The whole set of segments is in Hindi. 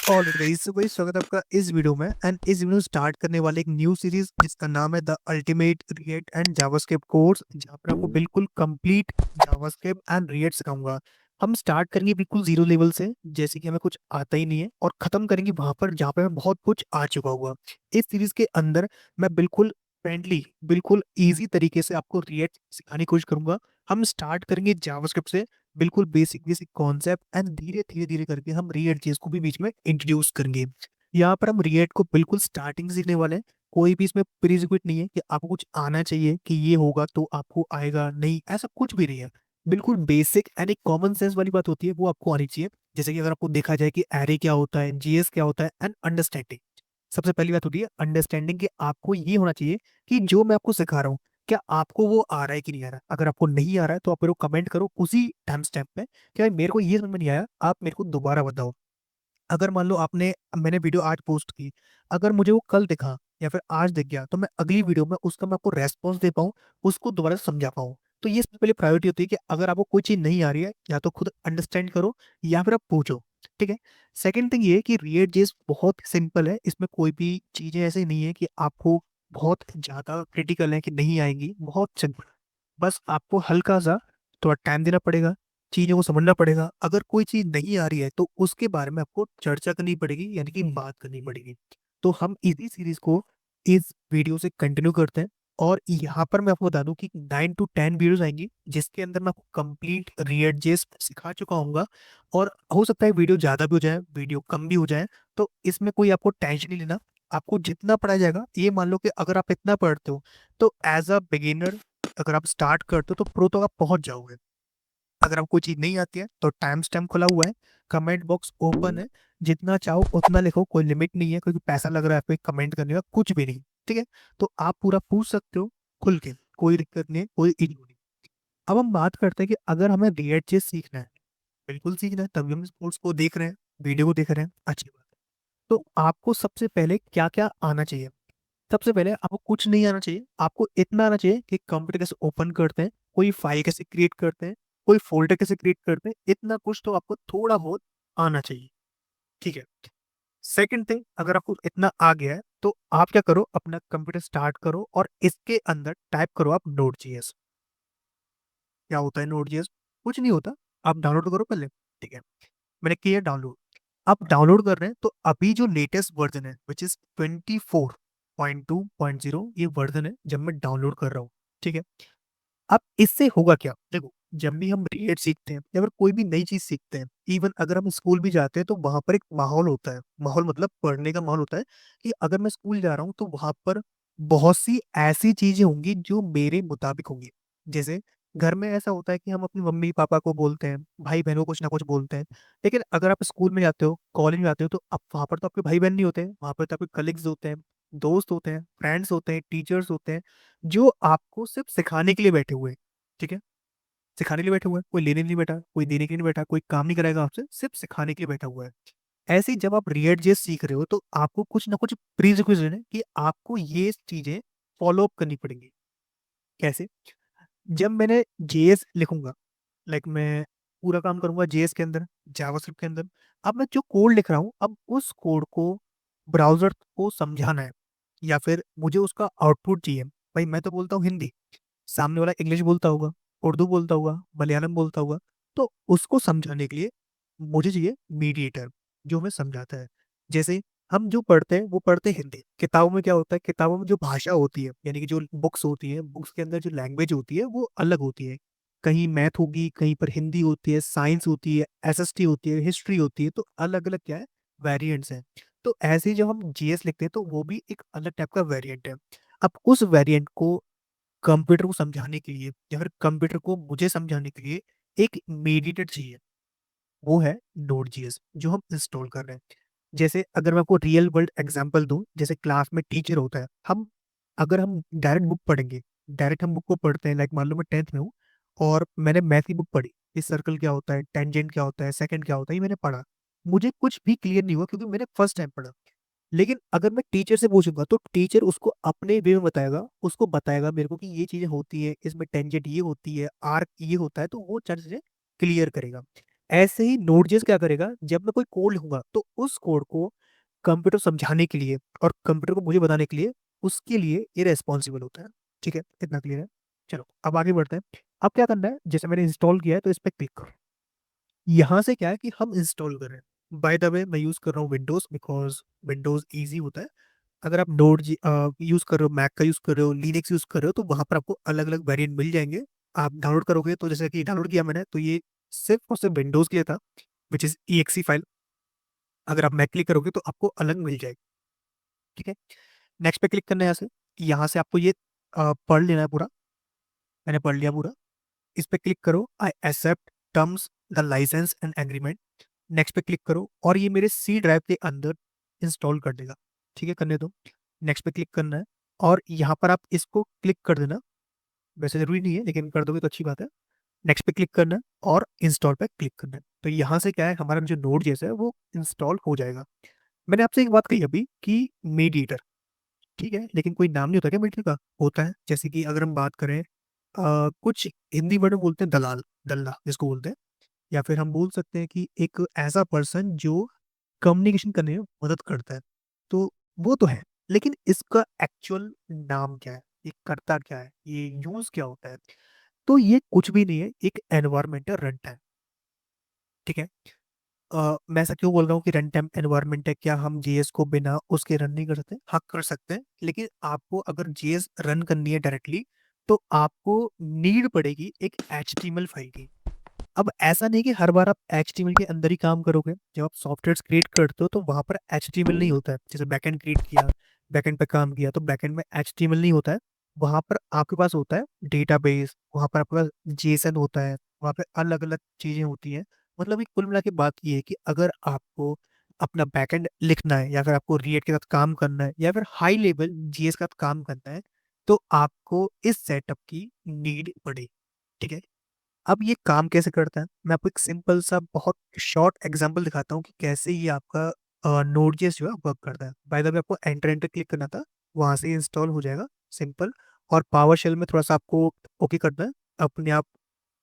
ऑलराइट गाइस, सो गाइस स्वागत है आपका इस वीडियो में। एंड इस वीडियो स्टार्ट करने वाले एक न्यू सीरीज जिसका नाम है the ultimate react and JavaScript course, जहाँ पर आपको बिल्कुल कंप्लीट जावास्क्रिप्ट एंड रिएक्ट सिखाऊंगा। हम स्टार्ट करेंगे बिल्कुल जीरो लेवल से, जैसे कि हमें कुछ आता ही नहीं है, और खत्म करेंगे वहां पर जहाँ पे हमें बहुत कुछ आ चुका हुआ। इस सीरीज के अंदर मैं बिल्कुल फ्रेंडली, बिल्कुल इजी तरीके से आपको रिएक्ट सिखाने की कोशिश करूंगा। हम स्टार्ट करेंगे जावास्क्रिप्ट से, बिल्कुल बेसिक बेसिक कॉन्सेप्ट, एंड धीरे धीरे धीरे करके हम रिएक्ट चीज को भी बीच में इंट्रोड्यूस करेंगे। यहाँ पर हम रिएक्ट को बिल्कुल स्टार्टिंग से सीखने वाले हैं। कोई भी इसमें प्री रिक्विजिट नहीं है कि आपको कुछ आना चाहिए कि ये होगा तो आपको आएगा, नहीं, ऐसा कुछ भी नहीं है। बिल्कुल बेसिक एंड एक कॉमन सेंस वाली बात होती है, वो आपको आनी चाहिए। जैसे कि अगर आपको देखा जाए कि एरे क्या होता है, जीएस क्या होता है, एंड अंडरस्टैंडिंग। सबसे पहली बात होती है अंडरस्टैंडिंग, कि आपको ये होना चाहिए कि जो मैं आपको सिखा रहा हूँ, क्या आपको वो आ रहा है कि नहीं आ रहा है। अगर आपको नहीं आ रहा है तो आप मेरे को कमेंट करो उसी टाइम स्टैम्प पे कि भाई मेरे को ये समझ में नहीं आया, आप मेरे को दोबारा बताओ। अगर मान लो मैंने वीडियो आज पोस्ट की, अगर मुझे वो कल दिखा या फिर आज दिख गया, तो मैं अगली वीडियो में उसका मैं आपको रेस्पॉन्स दे पाऊँ, उसको दोबारा समझा पाऊँ। तो ये सबसे पहले प्रायोरिटी होती है कि अगर आपको कोई चीज नहीं आ रही है, या तो खुद अंडरस्टैंड करो या फिर आप पूछो। ठीक है। सेकंड थिंग ये है कि रिएक्ट जेस बहुत सिंपल है, इसमें कोई भी चीजें ऐसे नहीं है कि आपको बहुत ज्यादा क्रिटिकल है कि नहीं आएंगी, बहुत सिंपल। बस आपको हल्का सा थोड़ा टाइम देना पड़ेगा, चीजों को समझना पड़ेगा। अगर कोई चीज नहीं आ रही है तो उसके बारे में आपको चर्चा करनी पड़ेगी, यानी कि बात करनी पड़ेगी। तो हम इसी सीरीज को इस वीडियो से कंटिन्यू करते हैं। और यहाँ पर मैं आपको बता दूं कि 9 to 10 वीडियोस आएंगी, जिसके अंदर मैं आपको कंप्लीट रिएक्ट जेस सिखा चुका हूँ। और हो सकता है वीडियो ज्यादा भी हो जाए, वीडियो कम भी हो जाए, तो इसमें कोई आपको टेंशन नहीं लेना। आपको जितना पढ़ाया जाएगा, ये मान लो कि अगर आप इतना पढ़ते हो, तो एज अ बिगिनर अगर आप स्टार्ट करते हो तो प्रो तक आप पहुंच जाओगे। अगर आपको कोई चीज नहीं आती है तो टाइम स्टैम्प खुला हुआ है, कमेंट बॉक्स ओपन है, जितना चाहो उतना लिखो, कोई लिमिट नहीं है, क्योंकि पैसा लग रहा है पे कमेंट करने का, कुछ भी नहीं। ठीक है। तो आप पूरा पूछ सकते हो खुल के, कोई दिक्कत नहीं है, कोई इशू नहीं। अब हम बात करते हैं कि अगर हमें रिएक्ट चीज सीखना है, बिल्कुल सीखना है, तभी हम स्पोर्ट्स को देख रहे हैं, वीडियो को देख रहे हैं, अच्छी बात है। तो आपको सबसे पहले क्या क्या आना चाहिए? सबसे पहले आपको कुछ नहीं आना चाहिए, आपको इतना आना चाहिए कि कंप्यूटर कैसे ओपन करते हैं, कोई फाइल कैसे क्रिएट करते हैं, कोई फोल्डर कैसे क्रिएट करते हैं, इतना कुछ तो आपको थोड़ा बहुत आना चाहिए। ठीक है। सेकंड थिंग, अगर आपको इतना आ गया है तो आप क्या करो, अपना कंप्यूटर स्टार्ट करो और इसके अंदर टाइप करो आप नोड जीएस। क्या होता है नोड जीएस? कुछ नहीं होता, आप डाउनलोड करो पहले। ठीक है। मैंने किया डाउनलोड। आप डाउनलोड कर रहे हैं तो अभी जो लेटेस्ट वर्जन है, विच इज 24.2.0, ये वर्जन है जब मैं डाउनलोड कर रहा हूँ। ठीक है। अब इससे होगा क्या, देखो, जब भी हम रिएट सीखते हैं या फिर कोई भी नई चीज सीखते हैं, इवन अगर हम स्कूल भी जाते हैं, तो वहां पर एक माहौल होता है, माहौल मतलब पढ़ने का माहौल होता है। कि अगर मैं स्कूल जा रहा हूँ तो वहां पर बहुत सी ऐसी चीजें होंगी जो मेरे मुताबिक होंगी। जैसे घर में ऐसा होता है कि हम अपनी मम्मी पापा को बोलते हैं, भाई बहनों को कुछ ना कुछ बोलते हैं। लेकिन अगर आप स्कूल में जाते हो, कॉलेज में जाते हो, तो अब वहां पर तो आपके भाई बहन नहीं होते हैं, वहां पर तो आपके कलीग्स होते हैं, दोस्त होते हैं, फ्रेंड्स होते हैं, टीचर्स होते हैं, जो आपको सिर्फ सिखाने के लिए बैठे हुए हैं। ठीक है। सिखाने के लिए बैठा हुआ है, कोई लेने नहीं बैठा, कोई देने के लिए नहीं बैठा, कोई काम नहीं कराएगा आपसे, सिर्फ सिखाने के लिए बैठा हुआ है। ऐसे ही जब आप रिएक्ट जेएस सीख रहे हो तो आपको कुछ ना कुछ प्रीरिक्विजिट है कि आपको ये चीजें फॉलो अप करनी पड़ेंगी। कैसे? जब मैंने जेएस लिखूंगा, लाइक मैं पूरा काम करूंगा जेएस के अंदर, जावास्क्रिप्ट के अंदर। अब मैं जो कोड लिख रहा हूँ, अब उस कोड को ब्राउजर को समझाना है, या फिर मुझे उसका आउटपुट चाहिए। भाई मैं तो बोलता हूँ हिंदी, सामने वाला इंग्लिश बोलता होगा, उर्दू बोलता होगा, मलयालम बोलता होगा। तो उसको समझाने के लिए मुझे चाहिए मीडिएटर, जो हमें समझाता है। जैसे हम जो पढ़ते हैं वो पढ़ते हैं हिंदी, किताबों में क्या होता है, किताबों में जो भाषा होती है, यानी कि जो बुक्स होती है, बुक्स के अंदर जो लैंग्वेज होती है वो अलग होती है। कहीं मैथ होगी, कहीं पर हिंदी होती है, साइंस होती है, एसएसटी होती है, हिस्ट्री होती है, तो अलग अलग क्या है, वेरिएंट्स हैं। तो ऐसे ही जब हम जीएस लिखते हैं तो वो भी एक अलग टाइप का वेरिएंट है। अब उस वेरिएंट को कंप्यूटर को समझाने के लिए, या फिर कंप्यूटर को मुझे समझाने के लिए एक मीडिएटर चाहिए, वो है नोड जीएस, जो हम इंस्टॉल कर रहे हैं। जैसे अगर मैं आपको रियल वर्ल्ड एग्जांपल दूं, जैसे क्लास में टीचर होता है, अगर हम डायरेक्ट बुक पढ़ेंगे, डायरेक्ट हम बुक को पढ़ते हैं, लाइक मान लो मैं 10th में हूँ और मैंने मैथ की बुक पढ़ी, इस सर्कल क्या होता है, टेंजेंट क्या होता है, सेकंड क्या होता है, ये मैंने पढ़ा, मुझे कुछ भी क्लियर नहीं हुआ क्योंकि मैंने फर्स्ट टाइम पढ़ा। लेकिन अगर मैं टीचर से पूछूंगा तो टीचर उसको अपने वे में बताएगा, उसको बताएगा मेरे को कि ये चीजें होती है, इसमें टेंजेंट ये होती है, आर्क ये होता है, तो वो चीजें क्लियर करेगा। ऐसे ही नोड.जेएस क्या करेगा, जब मैं कोई कोड लिखूंगा तो उस कोड को कंप्यूटर समझाने के लिए और कंप्यूटर को मुझे बताने के लिए उसके लिए ये रेस्पॉन्सिबल होता है। ठीक है, इतना क्लियर है। चलो अब आगे बढ़ते हैं। अब क्या करना है, जैसे मैंने इंस्टॉल किया है तो इस पर क्लिक करो। यहाँ से क्या है कि हम इंस्टॉल कर रहे हैं। बाय द वे मैं यूज कर रहा हूँ विंडोज, बिकॉज विंडोज ईजी होता है। अगर आप नोड यूज कर रहे हो, मैक का यूज कर रहे हो, लिनक्स यूज कर रहे हो, तो वहां पर आपको अलग अलग वेरिएंट मिल जाएंगे। आप डाउनलोड करोगे तो जैसे कि डाउनलोड किया मैंने, तो ये सिर्फ और सिर्फ विंडोज के लिए था, विच इज EXE फाइल। अगर आप मैक क्लिक करोगे तो आपको अलग मिल जाएगी। ठीक है, नेक्स्ट पे क्लिक करना है। यहाँ से आपको ये पढ़ लेना है पूरा। मैंने पढ़ लिया पूरा। इस पे क्लिक करो, I accept terms the license and agreement. Next पे क्लिक करो और ये मेरे सी ड्राइव के अंदर इंस्टॉल कर देगा। ठीक है, करने दो। नेक्स्ट पे क्लिक करना है और यहाँ पर आप इसको क्लिक कर देना। वैसे जरूरी नहीं है, लेकिन कर दोगे तो अच्छी बात है। नेक्स्ट पे क्लिक करना है और इंस्टॉल पे क्लिक करना है। तो यहाँ से क्या है, हमारा जो नोड जैसा है वो इंस्टॉल हो जाएगा। मैंने आपसे एक बात कही अभी कि मीडिएटर, ठीक है, लेकिन कोई नाम नहीं होता क्या मीडिएटर का? होता है। जैसे कि अगर हम बात करें, कुछ हिंदी वर्ड में बोलते हैं दलाल, दल्ला जिसको बोलते हैं। या फिर हम बोल सकते हैं कि एक ऐसा पर्सन जो कम्युनिकेशन करने में मदद करता है। तो वो तो है, लेकिन इसका एक्चुअल नाम क्या है, ये करता क्या है, ये यूज क्या होता है? तो ये कुछ भी नहीं है, एक एनवायरमेंट है, रन टाइम। ठीक है। मैं ऐसा क्यों बोल रहा हूँ कि रन टाइम एनवायरनमेंट है? क्या हम जीएस को बिना उसके रन नहीं कर सकते? हाँ, कर सकते हैं, लेकिन आपको अगर जीएस रन करनी है डायरेक्टली, तो आपको नीड पड़ेगी एक HTML फाइल की। अब ऐसा नहीं कि हर बार आप HTML के अंदर ही काम करोगे। जब आप सॉफ्टवेयर क्रिएट करते हो तो वहां पर HTML नहीं होता है। जैसे बैकएंड क्रिएट किया, बैकएंड पे काम किया, तो बैकएंड में HTML नहीं होता है। वहां पर आपके पास होता है डेटाबेस, वहां पर आपके पास जेसन होता है, वहां पे अलग अलग चीजें होती हैं। मतलब एक कुल मिला के बात ये है कि अगर आपको अपना बैकएंड लिखना है, या फिर आपको रिएक्ट के साथ काम करना है, या फिर हाई लेवल जीएस का काम करना है, तो आपको इस सेटअप की नीड पड़ेगी। ठीक है। अब ये काम कैसे करता है, मैं आपको एक सिंपल सा बहुत शॉर्ट एग्जांपल दिखाता हूँ कि कैसे ये आपका नोड.जेएस जो है वर्क करता है। बाय द वे आपको एंटर एंटर क्लिक करना था, वहां से इंस्टॉल हो जाएगा, सिंपल। और पावर शेल में थोड़ा सा आपको ओके करना है, अपने आप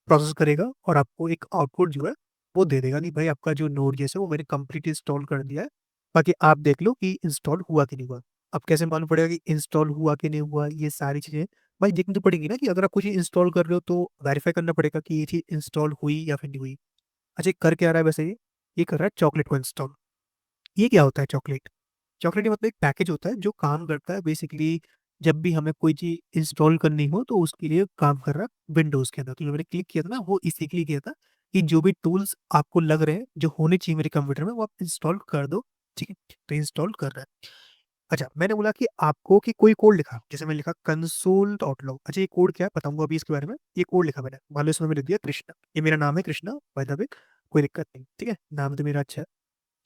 प्रोसेस करेगा और आपको एक आउटपुट जो है वो दे देगा कि भाई आपका जो नोड.जेएस है वो मैंने कंप्लीट इंस्टॉल कर दिया है। बाकी आप देख लो कि इंस्टॉल हुआ कि नहीं हुआ। अब कैसे मालूम पड़ेगा कि इंस्टॉल हुआ कि नहीं हुआ? ये सारी चीजें भाई देखनी तो पड़ेगी ना, कि अगर आप कुछ इंस्टॉल कर रहे हो तो वेरीफाई करना पड़ेगा कि ये चीज इंस्टॉल हुई या फिर नहीं हुई। अच्छा, ये कर क्या रहा है वैसे? ये कर रहा है चॉकलेट को इंस्टॉल। ये क्या होता है चॉकलेट? चॉकलेट मतलब एक पैकेज होता है जो काम करता है बेसिकली, जब भी हमें कोई चीज इंस्टॉल करनी हो तो उसके लिए काम कर रहा है विंडोज के अंदर। तो जो मैंने क्लिक किया था ना, वो इसी के लिए किया था कि जो भी टूल्स आपको लग रहे हैं जो होने चाहिए मेरे कंप्यूटर में, वो आप इंस्टॉल कर दो। ठीक है, तो इंस्टॉल कर रहा है। अच्छा, मैंने बोला कि आपको कि कोई कोड लिखा, जैसे मैंने लिखा कंसोल डॉट लॉग। अच्छा, ये कोड क्या है बताऊंगा अभी इसके बारे में। ये कोड लिखा मैंने, मान लो इसमें मैंने लिख दिया कृष्णा। ये मेरा नाम है कृष्णा, बाय द वे, कोई दिक्कत नहीं। ठीक है, नाम तो मेरा अच्छा है।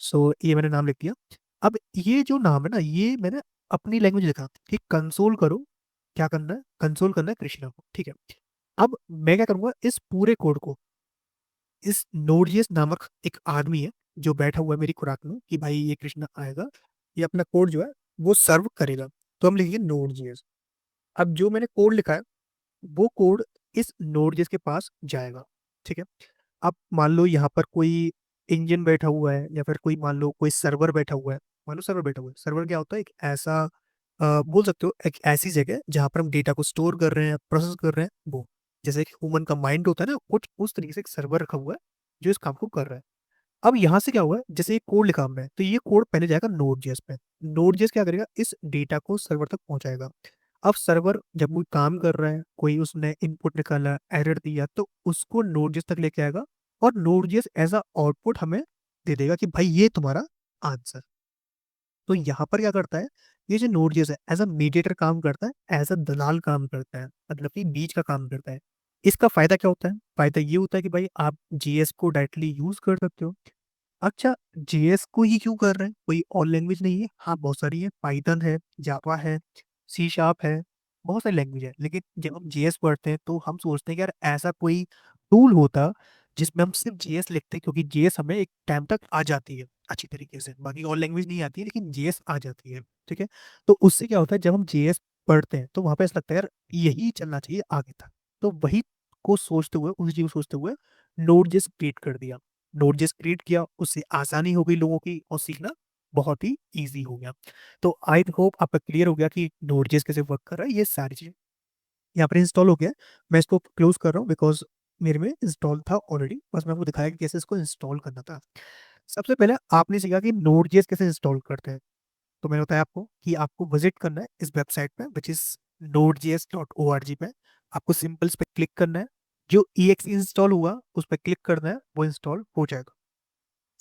सो ये मैंने नाम लिख दिया। अब ये जो नाम है ना, ये मैंने अपनी लैंग्वेज लिखा कि कंसोल करो, क्या करना है, कंसोल करना है कृष्णा को। ठीक है। अब मैं क्या करूंगा, इस पूरे कोड को, इस नोड.जेएस नामक एक आदमी है जो बैठा हुआ है मेरी खुराक में कि भाई ये कृष्णा आएगा, ये अपना कोड जो है वो सर्व करेगा। तो हम लिखेंगे नोड.जेएस। अब जो मैंने कोड लिखा है वो कोड इस नोड.जेएस के पास जाएगा। ठीक है। अब मान लो यहाँ पर कोई इंजन बैठा हुआ है, या फिर कोई मान लो कोई सर्वर बैठा हुआ है। मान लो सर्वर बैठा हुआ है। सर्वर क्या होता है? एक ऐसा बोल सकते हो एक ऐसी जगह जहाँ पर हम डेटा को स्टोर कर रहे हैं, प्रोसेस कर रहे हैं, वो जैसे एक ह्यूमन का माइंड होता है ना, कुछ उस तरीके से एक सर्वर रखा हुआ है जो इस काम को कर रहा है। अब यहाँ से क्या हुआ है, जैसे ये कोड लिखा हमने, तो ये कोड पहले जाएगा नोड.जेएस पे। नोड.जेएस क्या करेगा, इस डेटा को सर्वर तक पहुंचाएगा। अब सर्वर जब कोई काम कर रहा है, कोई उसने इनपुट निकाला, एरर दिया, तो उसको नोड.जेएस तक लेके आएगा। और नोड.जेएस एज अ आउटपुट हमें दे देगा कि भाई ये तुम्हारा आंसर। तो यहाँ पर क्या करता है, ये जो नोड.जेएस है एज अ मीडिएटर काम करता है, एज अ दलाल काम करता है, मतलब कि बीच का काम करता है। इसका फायदा क्या होता है? फायदा ये होता है कि भाई आप जीएस को डायरेक्टली यूज कर सकते हो। अच्छा, जेएस को ही क्यों कर रहे हैं? कोई और लैंग्वेज नहीं है? हाँ, बहुत सारी है, पाइथन है, जावा है, C# है, बहुत सारी लैंग्वेज है। लेकिन जब हम जेएस पढ़ते हैं तो हम सोचते हैं कि यार ऐसा कोई टूल होता जिसमें हम सिर्फ जेएस लिखते हैं, क्योंकि जेएस हमें एक टाइम तक आ जाती है अच्छी तरीके से। बाकी और लैंग्वेज नहीं आती है, लेकिन जेएस आ जाती है। ठीक है। तो उससे क्या होता है, जब हम जेएस पढ़ते हैं तो वहां पे ऐसा लगता है यार यही चलना चाहिए आगे तक। तो वही को सोचते हुए, उस चीज को सोचते हुए नोड.जेएस क्रिएट कर दिया। नोड.जेएस क्रिएट किया, उससे आसानी हो गई लोगों की और सीखना बहुत ही ईज़ी हो गया। तो आई होप आपका क्लियर हो गया कि नोड.जेएस कैसे वर्क कर रहा है, ये सारी चीज़ें। यहाँ पर इंस्टॉल हो गया है, मैं इसको क्लोज़ कर रहा हूँ बिकॉज़ मेरे में इंस्टॉल था ऑलरेडी, बस मैं आपको दिखाया कि कैसे इसको इंस्टॉल करना था। सबसे पहले आपने सीखा कि नोड.जेएस कैसे इंस्टॉल करते हैं। तो मैंने बताया आपको कि आपको विजिट करना है इस वेबसाइट पे व्हिच इज़ nodejs.org पे। आपको सिंपल इस पे क्लिक करना है। जो EXE इंस्टॉल हुआ उस पे क्लिक करना है, वो इंस्टॉल हो जाएगा।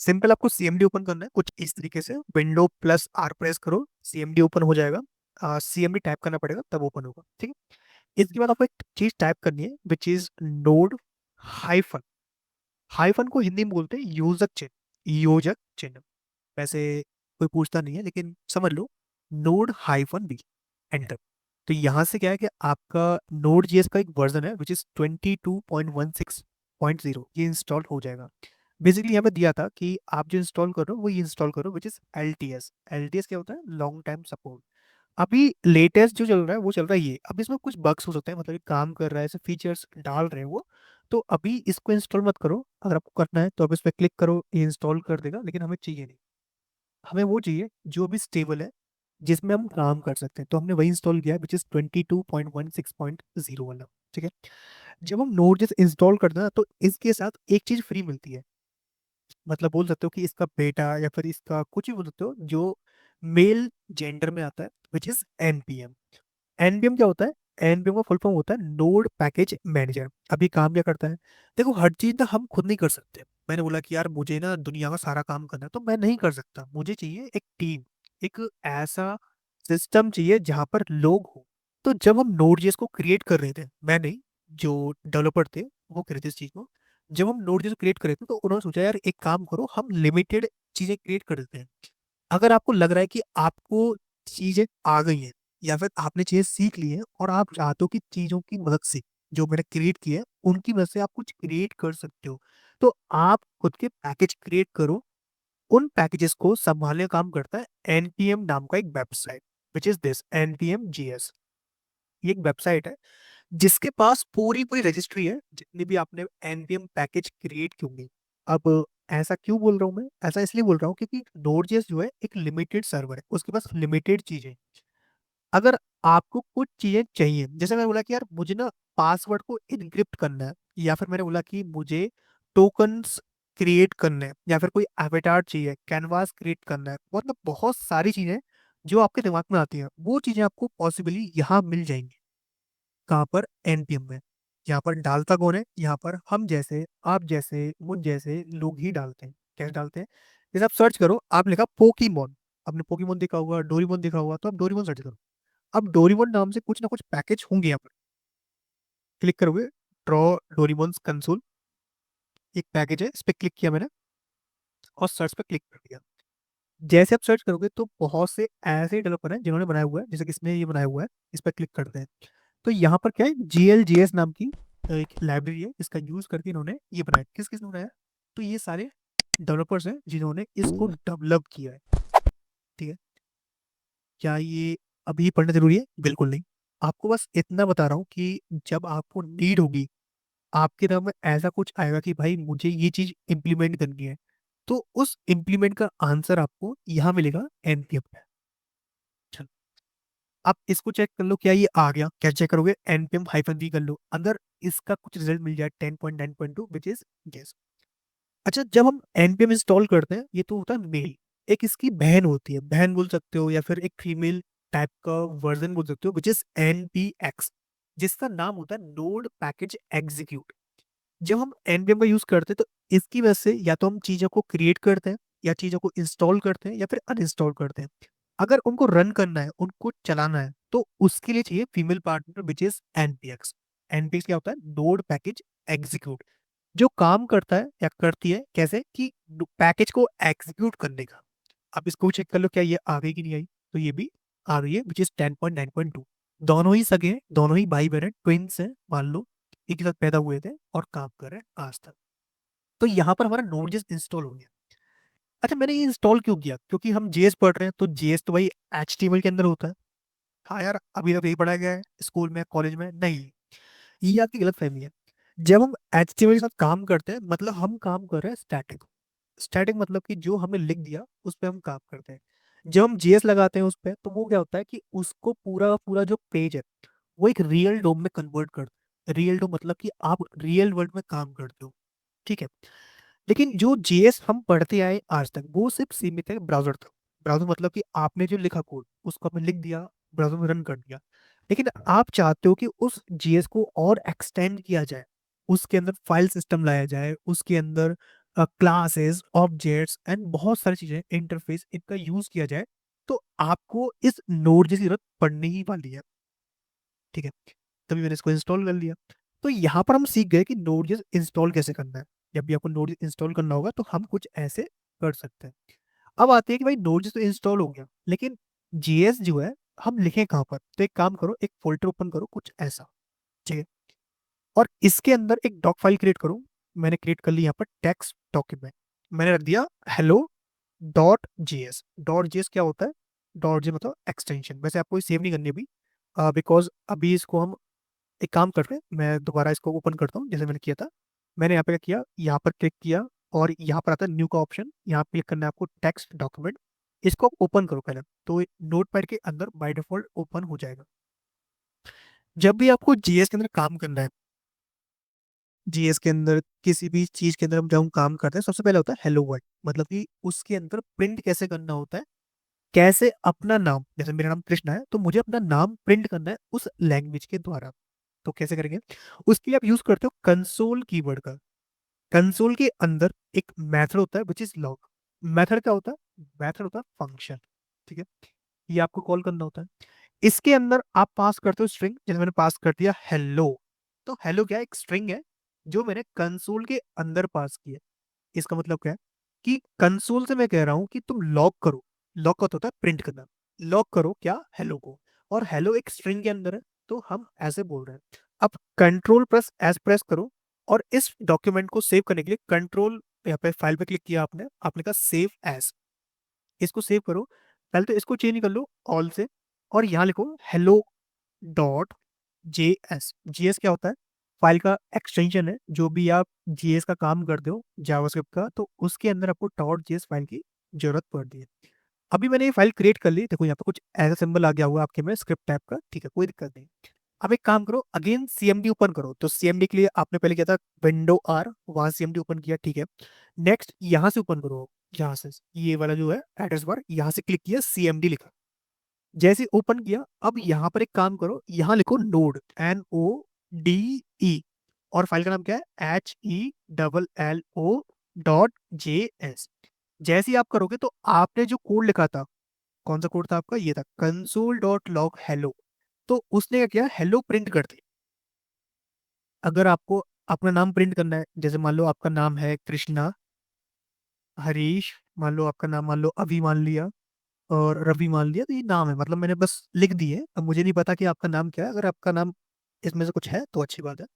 सिंपल आपको सीएमडी ओपन करना है कुछ इस तरीके से, विंडो प्लस आर प्रेस करो, सीएमडी ओपन हो जाएगा। सीएमडी टाइप करना पड़ेगा तब ओपन होगा, ठीक है। इसके बाद आपको एक चीज टाइप करनी है which is node hyphen. Hyphen को हिंदी में बोलते हैं योजक चिन्ह, योजक चिन्ह। वैसे कोई पूछता नहीं है लेकिन समझ लो, नोड हाइफन बी, एंटर। तो यहाँ से क्या है कि आपका नोड जेएस का एक वर्जन है विच इज 22.16.0, ये इंस्टॉल हो जाएगा। बेसिकली यहाँ पे दिया था कि आप जो इंस्टॉल करो वो ये इंस्टॉल करो विच इज LTS। LTS क्या होता है? Long time support. अभी लेटेस्ट जो चल रहा है वो चल रहा है ये। अब इसमें कुछ बग्स हो सकते हैं, मतलब ये काम कर रहा है, ऐसे फीचर्स डाल रहे हैं वो। तो अभी इसको इंस्टॉल मत करो, अगर आपको करना है तो अब इस पर क्लिक करो, ये इंस्टॉल कर देगा, लेकिन हमें चाहिए नहीं। हमें वो चाहिए जो भी स्टेबल है, जिसमें हम काम कर सकते हैं। तो हमने वही इंस्टॉल किया है विच इज 22.16.0 वाला, ठीक है। जब हम नोड जैसे इंस्टॉल करते हैं ना, तो इसके साथ एक चीज फ्री मिलती है। मतलब बोल सकते हो कि इसका बेटा या फिर इसका कुछ भी बोल सकते हो जो मेल जेंडर में आता है विच इज एनपीएम। एनपीएम क्या होता है? एनपीएम का फुल फॉर्म होता है नोड पैकेज मैनेजर। अभी काम क्या करता है? देखो, हर चीज ना हम खुद नहीं कर सकते। मैंने बोला कि यार मुझे ना दुनिया का सारा काम करना है, तो मैं नहीं कर सकता। मुझे चाहिए एक टीम, एक ऐसा सिस्टम चाहिए जहां पर लोग हो। तो जब हम नोड जेएस को क्रिएट कर रहे थे, मैं नहीं, जो डेवलपर थे वो कर रहे थे इस चीज को। जब हम नोड जेएस क्रिएट कर रहे थे तो उन्होंने सोचा यार एक काम करो, हम लिमिटेड चीजें क्रिएट कर देते हैं। अगर आपको लग रहा है कि आपको चीजें आ गई हैं या फिर आपने चीजें सीख ली हैं और आप चाहते हो कि चीजों की मदद से जो मैंने क्रिएट किया है उनकी मदद से आप कुछ क्रिएट कर सकते हो, तो आप खुद के पैकेज क्रिएट करो। उन पैकेजेस को संभालने का काम करता है एनपीएम नाम का एक website which is this NPM GS. ये एक वेबसाइट है जिसके पास पूरी पूरी रजिस्ट्री है जितनी भी आपने एनपीएम पैकेज क्रिएट की होंगी। अब ऐसा क्यों बोल रहा हूँ मैं? ऐसा इसलिए बोल रहा हूँ क्योंकि नोड.जेएस जो है एक लिमिटेड सर्वर है, उसके पास लिमिटेड चीजें। अगर आपको कुछ चीजें चाहिए, जैसे मैंने बोला कि यार मुझे ना पासवर्ड को इनक्रिप्ट करना है, या फिर मैंने बोला कि मुझे टोकन्स क्रिएट करने हैं, या फिर कोई एवेटार चाहिए, कैनवास क्रिएट करना है, मतलब बहुत सारी चीजें जो आपके दिमाग में आती हैं, वो चीजें आपको पॉसिबली यहाँ मिल जाएंगी। कहाँ पर? एनपीएम में। यहाँ पर डालता कौन है? यहाँ पर हम जैसे, आप जैसे, मुझ जैसे लोग ही डालते हैं। कैसे डालते हैं? जैसे आप सर्च करो, आप लिखा पोकीमोन, आपने पोकीमोन देखा होगा, डोरीमोन देखा होगा, तो आप डोरीमोन सर्च करो। अब डोरीमोन नाम से कुछ ना कुछ पैकेज होंगे यहाँ पर। क्लिक करोगे, ड्रॉ डोरीमोन कंसोल, एक पैकेज है, इस पर क्लिक किया मैंने और सर्च पे क्लिक कर दिया। जैसे आप सर्च करोगे तो बहुत से ऐसे डेवलपर हैं जिन्होंने बनाया हुआ है, जैसे किसने ये बनाया हुआ है, इस पर क्लिक करते हैं तो यहाँ पर क्या है, GLJS नाम की एक लाइब्रेरी है, इसका यूज करके इन्होंने ये बनाया। किस किस ने बनाया? तो ये सारे डेवलपर्स हैं जिन्होंने इसको डेवलप किया है, ठीक है। क्या ये अभी पढ़ना जरूरी है? बिल्कुल नहीं। आपको बस इतना बता रहा हूँ कि जब आपको नीड होगी, आपके दिमाग में ऐसा कुछ आएगा कि भाई मुझे ये चीज इम्प्लीमेंट करनी है, तो उस इम्प्लीमेंट का आंसर आपको यहाँ मिलेगा एनपीएम में। चलो, आप इसको चेक कर लो, क्या ये आ गया? क्या चेक करोगे? npm हाइफन वी कर लो, अंदर इसका कुछ रिजल्ट मिल जाए 10.9.2 विच इज गेस। अच्छा, जब हम npm इंस्टॉल करते हैं, ये तो होता है मेल। एक इसकी बहन होती है, बहन बोल सकते हो, या फिर एक फीमेल टाइप का वर्जन बोल सकते हो विच इज npx, जिसका नाम होता है नोड पैकेज एग्जीक्यूट। जब हम npm का यूज करते हैं तो इसकी वजह से या तो हम चीजों को क्रिएट करते हैं, या चीजों को इंस्टॉल करते हैं, या फिर अनइंस्टॉल करते हैं। अगर उनको रन करना है, उनको चलाना है, तो उसके लिए चाहिए female partner which is npx। npx क्या होता है? नोड पैकेज एग्जीक्यूट, जो काम करता है या करती है कैसे कि पैकेज को एग्जीक्यूट करने का। आप इसको चेक कर लो, क्या ये आ गई कि नहीं आई? तो ये भी आ गई है विच इज 10.9.2। दोनों ही सगे हैं, दोनों ही भाई बहन हैं, ट्विंस हैं मान लो, एक ही साथ पैदा हुए थे और काम कर रहे हैं आज तक। तो यहाँ पर हमारा नोड.जेएस इंस्टॉल हो गया। अच्छा, मैंने ये इंस्टॉल क्यों किया? क्योंकि हम जेएस पढ़ रहे हैं, तो जेएस तो भाई एचटीएमएल के अंदर होता है। हाँ यार, अभी तक यही पढ़ाया गया है स्कूल में, कॉलेज में नहीं। ये आपकी गलत फहमी है। जब हम HTML के साथ काम करते हैं मतलब हम काम कर रहे हैं स्टैटिक। स्टैटिक मतलब कि जो हमने लिख दिया उस पे हम काम करते हैं। जब हम जीएस लगाते हैं उस पे तो वो क्या होता है कि उसको पूरा पूरा जो पेज है वो एक रियल डोम में कन्वर्ट कर। रियल डोम मतलब कि आप रियल वर्ल्ड में काम करते हो, ठीक है। लेकिन जो जीएस हम पढ़ते आए आज तक वो सिर्फ सीमित है ब्राउजर तक। ब्राउजर मतलब कि आपने जो लिखा कोड उसको आपने लिख दिया, ब्राउजर में रन कर दिया। लेकिन आप चाहते हो कि उस जीएस को और एक्सटेंड किया जाए, उसके अंदर फाइल सिस्टम लाया जाए, उसके अंदर क्लासेस, ऑब्जेक्ट्स एंड बहुत सारी चीजें, इंटरफेस इनका यूज किया जाए। तो आपको इस नोड की जरूरत पड़ने ही वाली है, ठीक है। तभी मैंने इसको इंस्टॉल कर लिया। तो यहाँ पर हम सीख गए कि नोड.js इंस्टॉल कैसे करना है। जब भी आपको नोड इंस्टॉल करना होगा तो हम कुछ ऐसे कर सकते हैं। अब आते हैं कि भाई नोड.js तो इंस्टॉल हो गया, लेकिन जीएस जो है हम लिखें कहाँ पर। तो एक काम करो, एक फोल्डर ओपन करो कुछ ऐसा, ठीक है। और इसके अंदर एक डॉक फाइल क्रिएट करो। मैंने क्रिएट कर ली यहाँ पर टेक्स्ट डॉक्यूमेंट। मैंने रख दिया हेलो डॉट जेएस क्या होता है? डॉट जे मतलब एक्सटेंशन। वैसे आपको सेव नहीं करनी अभी, बिकॉज अभी इसको हम एक काम करते हैं, मैं दोबारा इसको ओपन करता हूँ जैसे मैंने किया था। मैंने यहाँ पे क्या किया, यहाँ पर क्लिक किया और यहाँ पर आता है न्यू का ऑप्शन, यहाँ पे क्लिक करना है आपको टेक्स्ट डॉक्यूमेंट। इसको ओपन करो पहले, तो नोटपैड के अंदर बाय डिफॉल्ट ओपन हो जाएगा। जब भी आपको जीएस के अंदर काम करना है, जीएस के अंदर किसी भी चीज के अंदर जब हम काम करते हैं सबसे पहले होता है हेलो वर्ल्ड। मतलब कि उसके अंदर प्रिंट कैसे करना होता है, कैसे अपना नाम, जैसे मेरा नाम कृष्णा है तो मुझे अपना नाम प्रिंट करना है उस लैंग्वेज के द्वारा। तो कैसे करेंगे, उसके लिए आप यूज करते हो कंसोल कीवर्ड का। कंसोल के अंदर एक मेथड होता है विच इज लॉग। मेथड क्या होता है? मेथड होता है फंक्शन, ठीक है। ये आपको कॉल करना होता है। इसके अंदर आप पास करते हो स्ट्रिंग, जैसे मैंने पास कर दिया हेलो। तो हेलो क्या है? एक स्ट्रिंग है जो मैंने कंसोल के अंदर पास किया। इसका मतलब क्या है कि कंसोल से मैं कह रहा हूं कि तुम लॉग करो। लॉग का तो होता है प्रिंट करना। लॉग करो क्या? हेलो को। और हेलो एक स्ट्रिंग के अंदर है तो हम ऐसे बोल रहे हैं। अब कंट्रोल प्लस एस प्रेस करो और इस डॉक्यूमेंट को सेव करने के लिए कंट्रोल, यहाँ पे फाइल पे क्लिक किया आपने, आपने कहा सेव एज। इसको सेव करो। पहले तो इसको चेंज कर लो ऑल से और यहाँ लिखो हेलो डॉट जेएस। जेएस क्या होता है? फाइल का एक्सटेंशन है। जो भी आप जेएस का काम करते हो जावास्क्रिप्ट का, तो उसके अंदर आपको डॉट जेएस फाइल की जरूरत पड़ती है। अभी मैंने ये फाइल क्रिएट कर ली, देखो यहाँ पे कुछ ऐसा सिंबल आ गया हुआ आपके में स्क्रिप्ट टाइप का, ठीक है, कोई दिक्कत नहीं। अब एक काम करो, अगेन सीएमडी ओपन करो। तो सीएमडी के लिए आपने पहले किया था विंडो आर, वहां सीएमडी ओपन किया, ठीक है। नेक्स्ट यहाँ से ओपन करो, यहाँ से ये वाला जो है एड्रेस बार, यहाँ से क्लिक किया, सीएमडी लिखा। जैसे ओपन किया, अब यहाँ पर एक काम करो, यहाँ लिखो नोड, NODE। और फाइल का नाम क्या है? HELLO dot JS। जैसे ही आप करोगे तो आपने जो कोड लिखा था, कौन सा कोड था आपका? ये था कंसोल डॉट लॉग हेलो। तो उसने क्या किया? हेलो प्रिंट कर दी। अगर आपको अपना नाम प्रिंट करना है, जैसे मान लो आपका नाम है कृष्णा, हरीश, मान लो आपका नाम, मान लो अभी मान लिया, और रवि मान लिया, तो ये नाम है, मतलब मैंने बस लिख दिए। अब मुझे नहीं पता कि आपका नाम क्या है। अगर आपका नाम इसमें से कुछ है तो अच्छी बात है।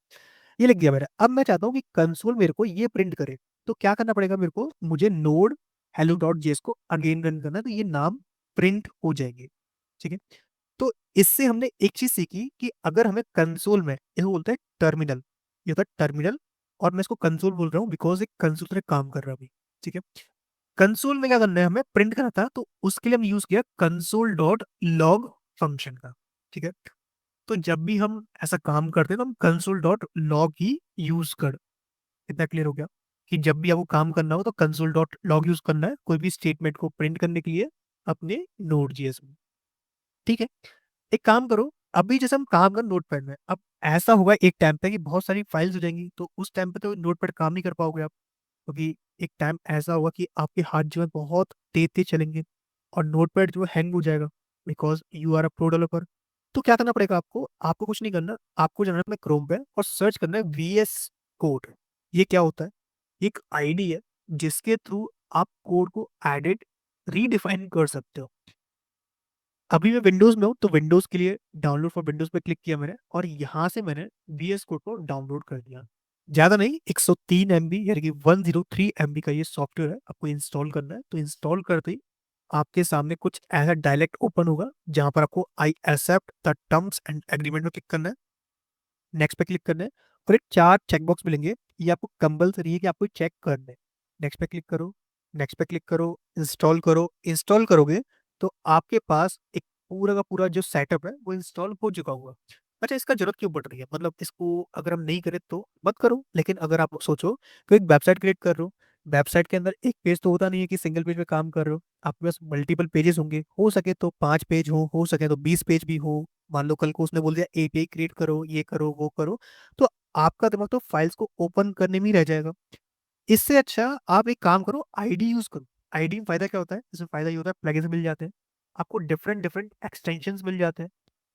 ये लिख दिया मैंने। अब मैं चाहता हूँ कि कंसोल मेरे को ये प्रिंट करे। तो क्या करना पड़ेगा मेरे को? मुझे नोड हेलो डॉट जेएस को अगेन रन करना है, तो ये नाम प्रिंट हो जाएंगे, ठीक है। तो इससे हमने एक चीज सीखी कि अगर हमें कंसोल में, इसको बोलते हैं टर्मिनल, ये होता है टर्मिनल। और मैं इसको कंसोल बोल रहा हूँ बिकॉज एक कंसोल तरह काम कर रहा है अभी, ठीक है। कंसोल में क्या करना है, हमें प्रिंट करना था, तो उसके लिए हम यूज किया कंसोल डॉट लॉग फंक्शन का, ठीक है। तो जब भी हम ऐसा काम करते हैं तो हम कंसोल डॉट लॉग ही यूज कर। इतना क्लियर हो गया कि जब भी आपको काम करना हो तो कंसोल डॉट लॉग यूज करना है कोई भी स्टेटमेंट को प्रिंट करने के लिए अपने नोड जीएस में, ठीक है। एक काम करो, अभी जैसे हम काम कर नोटपैड में, अब ऐसा होगा एक टाइम पे कि बहुत सारी फाइल्स हो जाएंगी, तो उस टाइम पे तो नोटपैड काम नहीं कर पाओगे आप। क्योंकि एक टाइम ऐसा होगा कि आपके हाथ जो है बहुत तेज तेज चलेंगे और नोटपैड जो है हैंग हो जाएगा, because you are a pro developer. तो क्या करना पड़ेगा आपको? आपको कुछ नहीं करना, आपको जाना है अपने क्रोम पे और सर्च करना है VS कोड। ये क्या होता है? एक आईडी है जिसके थ्रू आप कोड को एडिट, रीडिफाइन कर सकते हो। अभी मैं विंडोज में हूँ तो विंडोज के लिए डाउनलोड फॉर विंडोज पे क्लिक किया मैंने और यहाँ से मैंने VS कोड को डाउनलोड कर दिया। ज्यादा नहीं, 103 MB यानी कि 103 MB का ये सॉफ्टवेयर है, आपको इंस्टॉल करना है। तो इंस्टॉल करते ही आपके सामने कुछ ऐसा डायलेक्ट ओपन होगा जहां पर आपको I accept the terms and agreement में क्लिक करना है, नेक्स्ट पे क्लिक करना है। फिर 4 चेकबॉक्स मिलेंगे, ये आपको कंपल्सरी है कि आपको चेक करना है। नेक्स्ट पे क्लिक करो, नेक्स्ट पे क्लिक करो, इंस्टॉल करो। इंस्टॉल करोगे तो आपके पास एक पूरा का पूरा जो सेटअप है वो इंस्टॉल हो चुका होगा। अच्छा, इसका जरूरत क्यों पड़ रही है, मतलब इसको अगर हम नहीं करें तो मत करो, लेकिन अगर आप सोचो कि एक वेबसाइट क्रिएट कर रहे हो, वेबसाइट के अंदर एक पेज तो होता नहीं है कि सिंगल पेज पे काम कर रहे हो, आपके पास मल्टीपल पेजेस होंगे, हो सके तो 5 पेज हो सके तो 20 पेज भी हो। मान लो कल को उसने बोल दिया एपीआई क्रिएट करो, ये करो वो करो, तो आपका दिमाग तो फाइल्स को ओपन करने में ही रह जाएगा। इससे अच्छा आप एक काम करो, आईडी यूज करो। आईडी में फायदा क्या होता है, इसमें फायदा ये होता है प्लगइन्स मिल जाते हैं, आपको डिफरेंट डिफरेंट एक्सटेंशंस मिल जाते हैं,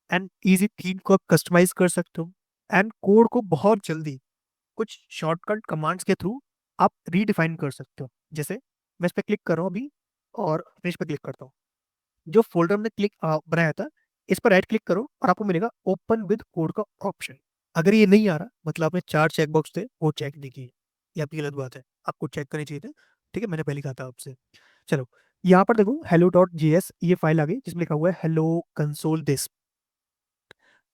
एंड इजी थीम को आप कस्टमाइज कर सकते हो, एंड कोड को बहुत जल्दी कुछ शॉर्टकट कमांड्स के थ्रू आप रीडिफाइन कर सकते हो। जैसे मैं इस पर क्लिक कर रहा हूँ अभी और फिनिश पे क्लिक करता हूँ, जो फोल्डर हमने क्लिक बनाया था इस पर राइट क्लिक करो और आपको मिलेगा ओपन विद कोड का ऑप्शन। अगर ये नहीं आ रहा मतलब आपने 4 चेकबॉक्स थे वो चेक नहीं किए, ये आपकी गलत बात है, आपको चेक करनी चाहिए थे। ठीक है, मैंने पहले कहा था आपसे। चलो, यहाँ पर देखो hello डॉट जेएस ये फाइल आ गई जिसमें लिखा हुआ है हेलो कंसोल दिस।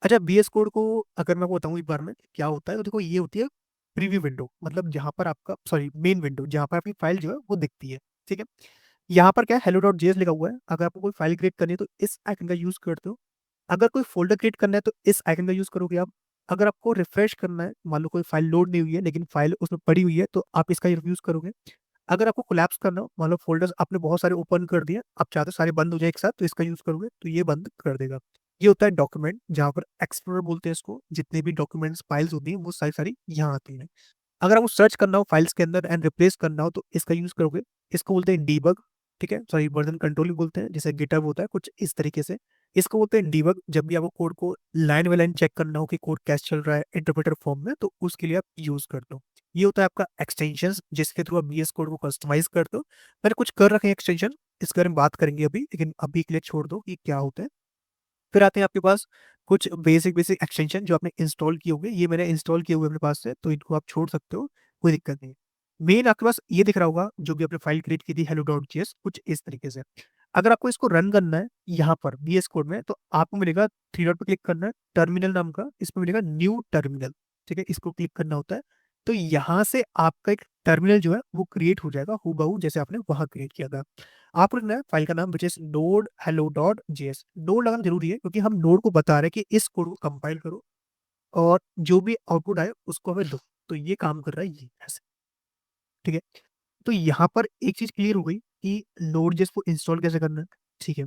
अच्छा, बीएस कोड को अगर मैं आपको बताऊं एक बार में क्या होता है, तो देखो ये होती है प्रीव्यू विंडो, मतलब जहां पर आपका सॉरी मेन विंडो जहां पर आपकी फाइल जो है वो दिखती है। ठीक है, यहाँ पर क्या है हेलो डॉट जेएस लिखा हुआ है, अगर आपको कोई फाइल क्रिएट करनी है तो इस आइकन का यूज करते हो। अगर कोई फोल्डर क्रिएट करना है तो इस आइकन का यूज करोगे आप। अगर आपको रिफ्रेश करना है, मान लो कोई फाइल लोड नहीं हुई है लेकिन फाइल उसमें पड़ी हुई है, तो आप इसका यूज करोगे। अगर आपको कोलैप्स करना हो, मान लो फोल्डर्स आपने बहुत सारे ओपन कर दिए, आप चाहते हो सारे बंद हो जाए एक साथ, तो इसका यूज करोगे तो ये बंद कर देगा। ये होता है डॉक्यूमेंट, जहाँ पर एक्सप्लोरर बोलते हैं इसको, जितने भी डॉक्यूमेंट्स फाइल्स होती हैं वो सारी सारी यहाँ आती हैं। अगर आपको सर्च करना हो फाइल्स के अंदर एंड रिप्लेस करना हो तो इसका यूज करोगे। इसको बोलते हैं डीबग। ठीक है, सॉरी वर्जन कंट्रोल भी बोलते हैं, जैसे गिटहब होता है कुछ इस तरीके से। इसको बोलते हैं डीबग, जब भी आपको कोड को लाइन बाय लाइन चेक करना हो कि कोड कैसे चल रहा है इंटरप्रेटर फॉर्म में, तो उसके लिए आप यूज करते हो। ये होता है आपका एक्सटेंशन जिसके थ्रू आप बीएस कोड को कस्टमाइज करते हो। मैंने कुछ कर रखे हैं एक्सटेंशन, इसके बारे में बात करेंगे अभी, लेकिन अभी के लिए छोड़ दो कि क्या होता है। फिर आते हैं आपके पास कुछ बेसिक बेसिक एक्सटेंशन जो आपने इंस्टॉल किए होंगे, ये मैंने इंस्टॉल किए हुए अपने पास से, तो इनको आप छोड़ सकते हो, कोई दिक्कत नहीं। मेन आपके पास ये दिख रहा होगा जो भी आपने फाइल क्रिएट की थी हेलो डॉट जेएस, कुछ इस तरीके से। अगर आपको इसको रन करना है यहाँ पर बीएस कोड में, तो आपको मिलेगा 3 डॉट पे क्लिक करना है, टर्मिनल नाम का, इसमें मिलेगा न्यू टर्मिनल। ठीक है, इसको क्लिक करना होता है, तो यहाँ से आपका एक टर्मिनल जो है वो क्रिएट हो जाएगा हूबहू जैसे आपने वहां क्रिएट किया था। आपको लिखना है फाइल का नाम which is node hello dot JS. Node लगाना जरूरी है क्योंकि हम नोड को बता रहे हैं कि इस कोड को कंपाइल करो और जो भी आउटपुट आए उसको हमें दो, तो ये काम कर रहा है ये ऐसे। ठीक है, तो यहाँ पर एक चीज क्लियर हो गई कि नोड जेएस को इंस्टॉल कैसे करना है। ठीक है,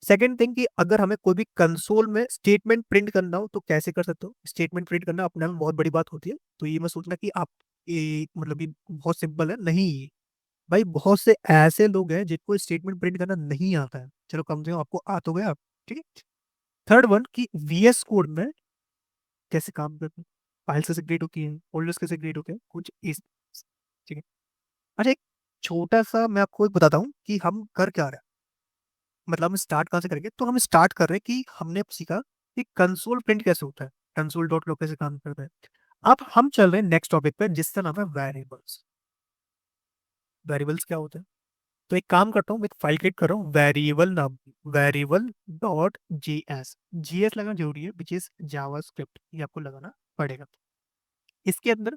सेकंड थिंग कि अगर हमें कोई भी कंसोल में स्टेटमेंट प्रिंट करना हो तो कैसे कर सकते हो। स्टेटमेंट प्रिंट करना अपने आप में बहुत बड़ी बात होती है, तो ये मैं सोचना कि आप ये मतलब ये बहुत सिंपल है नहीं भाई, बहुत से ऐसे लोग हैं जिनको स्टेटमेंट प्रिंट करना नहीं आता है, चलो कम से कम आपको आ तो गया। ठीक है, थर्ड वन कि वीएस कोड में कैसे काम करते हैं, फाइल्स कैसे क्रिएट होती हैं, फोल्डर्स कैसे क्रिएट होते हैं, कुछ इस। ठीक है, अच्छा एक छोटा सा मैं आपको एक बताता हूँ कि हम कर क्या रहे हैं, मतलब हम स्टार्ट कहाँ से करेंगे। तो हम स्टार्ट कर रहे हैं कि हमने सीखा कि कंसोल प्रिंट कैसे होता है, कंसोल डॉट लॉग कैसे काम करता है। अब हम चल रहे हैं नेक्स्ट टॉपिक पे जिसका नाम है वेरिएबल्स। वेरिएबल्स क्या होते हैं, तो एक काम करता हूँ, मैं एक फाइल क्रिएट कर रहा हूँ वेरिएबल नाम की, वेरिएबल डॉट जेएस। जेएस लगाना जरूरी है विच इज जावास्क्रिप्ट, ये आपको लगाना पड़ेगा। इसके अंदर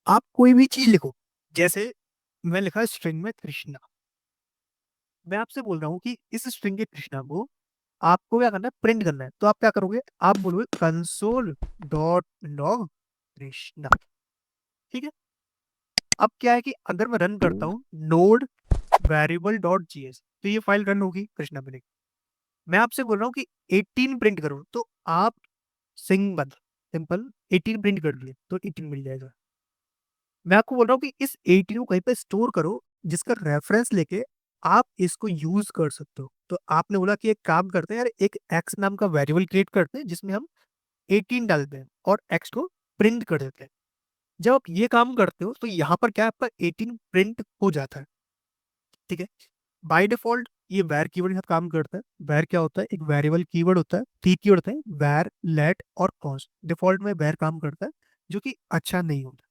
आप कोई भी चीज लिखो, जैसे मैं लिखा स्ट्रिंग में कृष्णा, मैं आपसे बोल रहा हूँ कि इस स्ट्रिंग के कृष्णा को आपको क्या करना है, प्रिंट करना है, तो आप क्या करोगे, आप बोलोगे कंसोल डॉट लॉग कृष्णा। ठीक है, अब क्या है कि अगर मैं रन करता हूँ नोड वेरिएबल डॉट जीएस, तो ये फाइल रन होगी कृष्णा में। मैं आपसे बोल रहा हूँ कि 18 प्रिंट करो, तो आप सिंपल 18 प्रिंट कर दिए तो 18 मिल जाएगा। मैं आपको बोल रहा हूँ कि इस 18 को कहीं पे स्टोर करो जिसका रेफरेंस लेके आप इसको यूज कर सकते हो। तो आपने बोला कि एक काम करते हैं यार, एक एक्स नाम का वेरिएबल क्रिएट करते हैं जिसमें हम 18 डालते हैं और एक्स को प्रिंट कर देते हैं। जब आप ये काम करते हो तो यहाँ पर क्या है, आपका 18 प्रिंट हो जाता है। ठीक है, बाय डिफॉल्ट ये वैर कीवर्ड के साथ काम करता है। वैर क्या होता है, एक वेरिएबल कीवर्ड होता है, 3 कीवर्ड होते हैं वैर, लेट और कॉन्स्ट। डिफॉल्ट में वैर काम करता है जो कि अच्छा नहीं होता।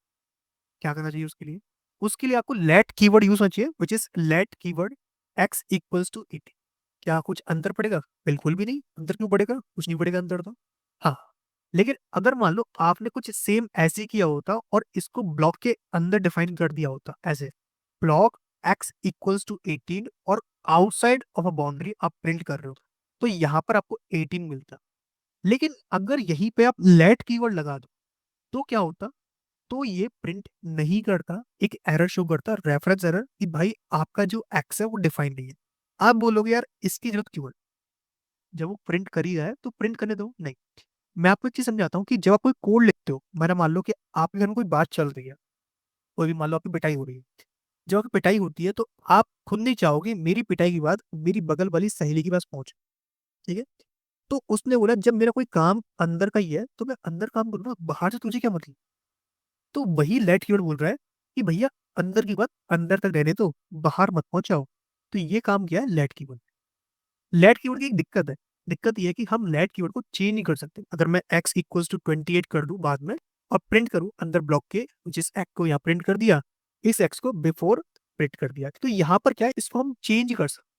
क्या करना चाहिए उसके लिए, उसके लिए आपको लेट कीवर्ड यूज होना चाहिए which is let keyword X equals to 18। क्या कुछ अंतर पड़ेगा, बिल्कुल भी नहीं, अंतर क्यों पड़ेगा, कुछ नहीं पड़ेगा अंतर तो। हाँ, लेकिन अगर मान लो आपने कुछ सेम ऐसे किया होता और इसको ब्लॉक के अंदर डिफाइन कर दिया होता ऐसे, ब्लॉक x इक्वल्स टू 18 और आउटसाइड ऑफ अ बाउंड्री आप प्रिंट कर रहे हो, तो यहाँ पर आपको 18 मिलता। लेकिन अगर यहीं पे आप लेट कीवर्ड लगा दो तो क्या होता, तो ये प्रिंट नहीं करता, एक एरर शो करता, रेफरेंस एरर, कि भाई आपका जो एक्स है वो डिफाइन नहीं है। आप बोलोगे यार इसकी जरूरत क्यों है, जब वो प्रिंट कर ही रहा है तो प्रिंट करने दो। नहीं, मैं आपको एक चीज समझाता हूँ कि जब आप कोई कोड लिखते हो, मेरा मान लो कि आपके घर में कोई बात चल रही है, कोई भी मान लो आपकी पिटाई हो रही है, जब आपकी पिटाई होती है तो आप खुद नहीं चाहोगे मेरी पिटाई के बाद मेरी बगल वाली सहेली के पास पहुंचे, ठीक है। तो उसने बोला जब मेरा कोई काम अंदर का ही है तो मैं अंदर काम करूँ ना, बाहर से तुझे क्या मतलब। तो वही लेट कीवर्ड बोल रहा है कि भैया अंदर की बात अंदर तक रहने दो, बाहर मत पहुंचाओ। तो ये काम किया है लेट कीवर्ड। लेट कीवर्ड की एक दिक्कत है, दिक्कत ये है कि हम लेट कीवर्ड को चेंज नहीं कर सकते। अगर मैं x इक्वल्स टू 28 कर दूं बाद में और प्रिंट करूं अंदर ब्लॉक के, जिस x को यहाँ प्रिंट कर दिया, इस x को बिफोर प्रिंट कर दिया, तो यहाँ पर क्या है, इसको हम चेंज कर सकते।